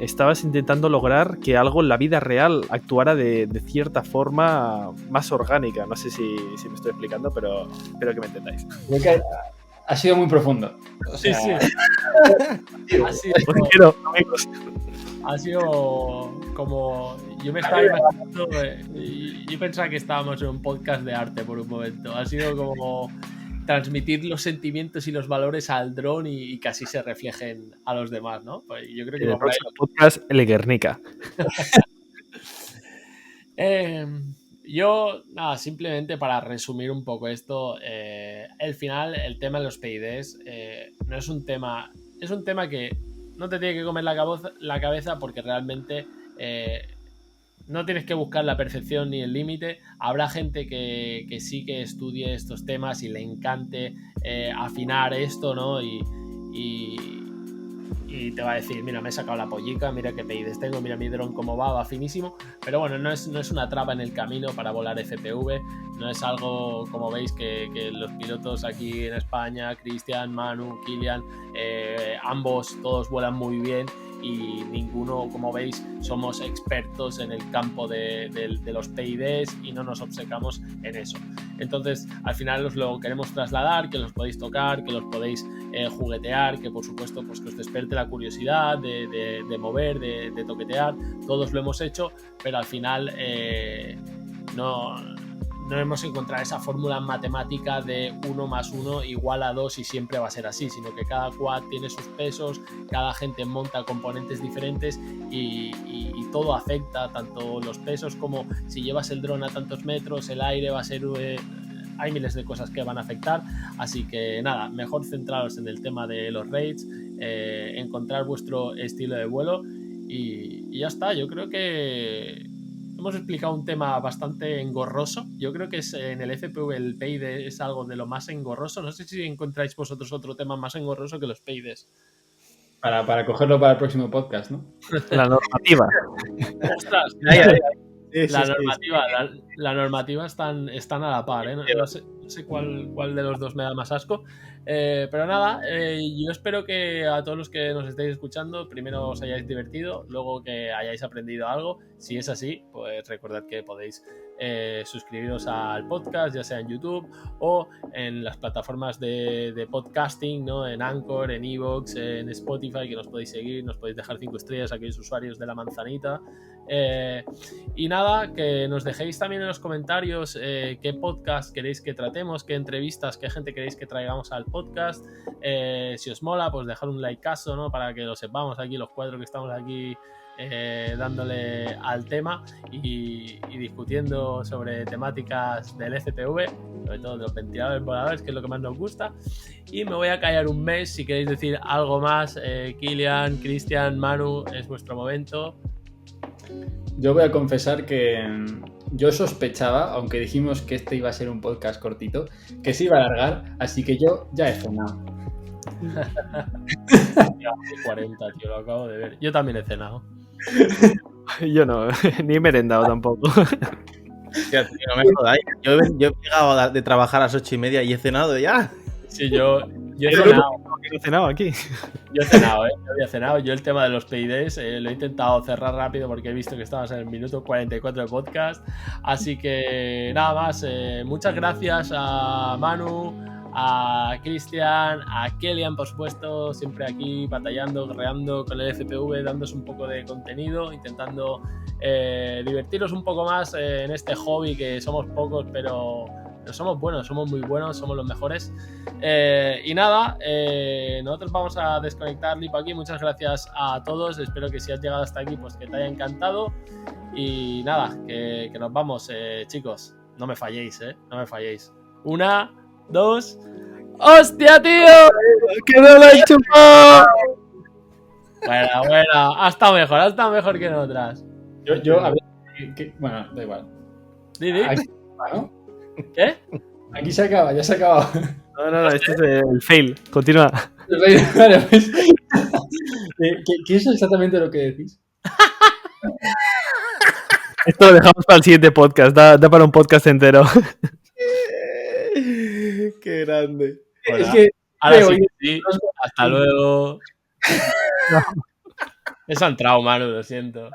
estabas intentando lograr que algo en la vida real actuara de cierta forma más orgánica. No sé si me estoy explicando, pero espero que me entendáis. Creo que ha sido muy profundo. O Sí, sea, sí. Os quiero, amigos. Ha sido como... Yo me estaba imaginando... Yo pensaba que estábamos en un podcast de arte por un momento. Ha sido como transmitir los sentimientos y los valores al dron y que así se reflejen a los demás, ¿no? Pues yo creo que En va el por ahí. próximo podcast, el Guernica. Yo, nada, simplemente para resumir un poco esto, el final, el tema de los PIDs no es un tema... Es un tema que no te tiene que comer la cabeza porque realmente no tienes que buscar la perfección ni el límite. Habrá gente que sí que estudie estos temas y le encante afinar esto, ¿no? Y te va a decir, mira, me he sacado la pollica, mira qué PIDs tengo, mira mi dron cómo va finísimo. Pero bueno, no es una traba en el camino para volar FPV. No es algo, como veis, que los pilotos aquí en España, Cristian, Manu, Kilian, ambos, todos vuelan muy bien y ninguno, como veis, somos expertos en el campo de los PIDs y no nos obcecamos en eso. Entonces, al final os lo queremos trasladar, que los podéis tocar, que los podéis juguetear, que por supuesto pues, que os despierte la curiosidad de mover, de toquetear. Todos lo hemos hecho, pero al final no hemos encontrado esa fórmula matemática de 1 más 1 igual a 2 y siempre va a ser así, sino que cada quad tiene sus pesos, cada gente monta componentes diferentes y todo afecta, tanto los pesos como si llevas el dron a tantos metros, el aire va a ser... hay miles de cosas que van a afectar, así que nada, mejor centraros en el tema de los raids, encontrar vuestro estilo de vuelo y ya está. Yo creo que hemos explicado un tema bastante engorroso. Yo creo que en el FPV el PID es algo de lo más engorroso. No sé si encontráis vosotros otro tema más engorroso que los PIDs. para cogerlo para el próximo podcast, ¿no? La normativa. ¡Ostras! La normativa están a la par, ¿eh? No sé cuál de los dos me da más asco. Pero nada, yo espero que a todos los que nos estéis escuchando, primero os hayáis divertido, luego que hayáis aprendido algo. Si es así, pues recordad que podéis suscribiros al podcast, ya sea en YouTube o en las plataformas de podcasting, ¿no? En Anchor, en Evox, en Spotify, que nos podéis seguir, nos podéis dejar 5 estrellas a aquellos usuarios de la manzanita. Y nada, que nos dejéis también en los comentarios qué podcast queréis que tratemos, qué entrevistas, qué gente queréis que traigamos al podcast. Si os mola, pues dejar un likeazo, ¿no? Para que lo sepamos aquí los 4 que estamos aquí dándole al tema y discutiendo sobre temáticas del FPV, sobre todo de los ventiladores voladores, que es lo que más nos gusta. Y me voy a callar un mes. Si queréis decir algo más, Kilian, Cristian, Manu, es vuestro momento. Yo voy a confesar que yo sospechaba, aunque dijimos que este iba a ser un podcast cortito, que se iba a alargar, así que yo ya he cenado. 40, tío, lo acabo de ver. Yo también he cenado. Yo no, ni he merendado tampoco. Hostia, tío, no me jodáis. Yo he llegado de trabajar a las 8:30 y he cenado ya. Sí, yo he Pero cenado. he cenado aquí. Yo he cenado, yo había cenado. Yo el tema de los PIDs lo he intentado cerrar rápido porque he visto que estabas en el minuto 44 de podcast. Así que nada más. Muchas gracias a Manu, a Cristian, a Kilian, por supuesto, siempre aquí batallando, guerreando con el FPV, dándose un poco de contenido, intentando divertiros un poco más en este hobby que somos pocos, pero somos buenos, somos muy buenos, somos los mejores. Y nada, nosotros vamos a desconectar Lipo aquí. Muchas gracias a todos. Espero que si has llegado hasta aquí, pues que te haya encantado. Y nada, que nos vamos, chicos. No me falléis, no me falléis. 1, 2. ¡Hostia, tío! ¡Que no lo he chupado! Bueno, ha estado mejor que en otras. Yo a ver, bueno, da igual. Didi. Aquí, ¿no? ¿Qué? Aquí se acaba, ya se ha acabado. No, este es el fail. Continúa. Vale, pues, ¿qué es exactamente lo que decís? Esto lo dejamos para el siguiente podcast. Da para un podcast entero. Qué grande. Hola. Es que Ahora sí, oye, que sí. Hasta luego. Eso ha entrado, Manu, lo siento.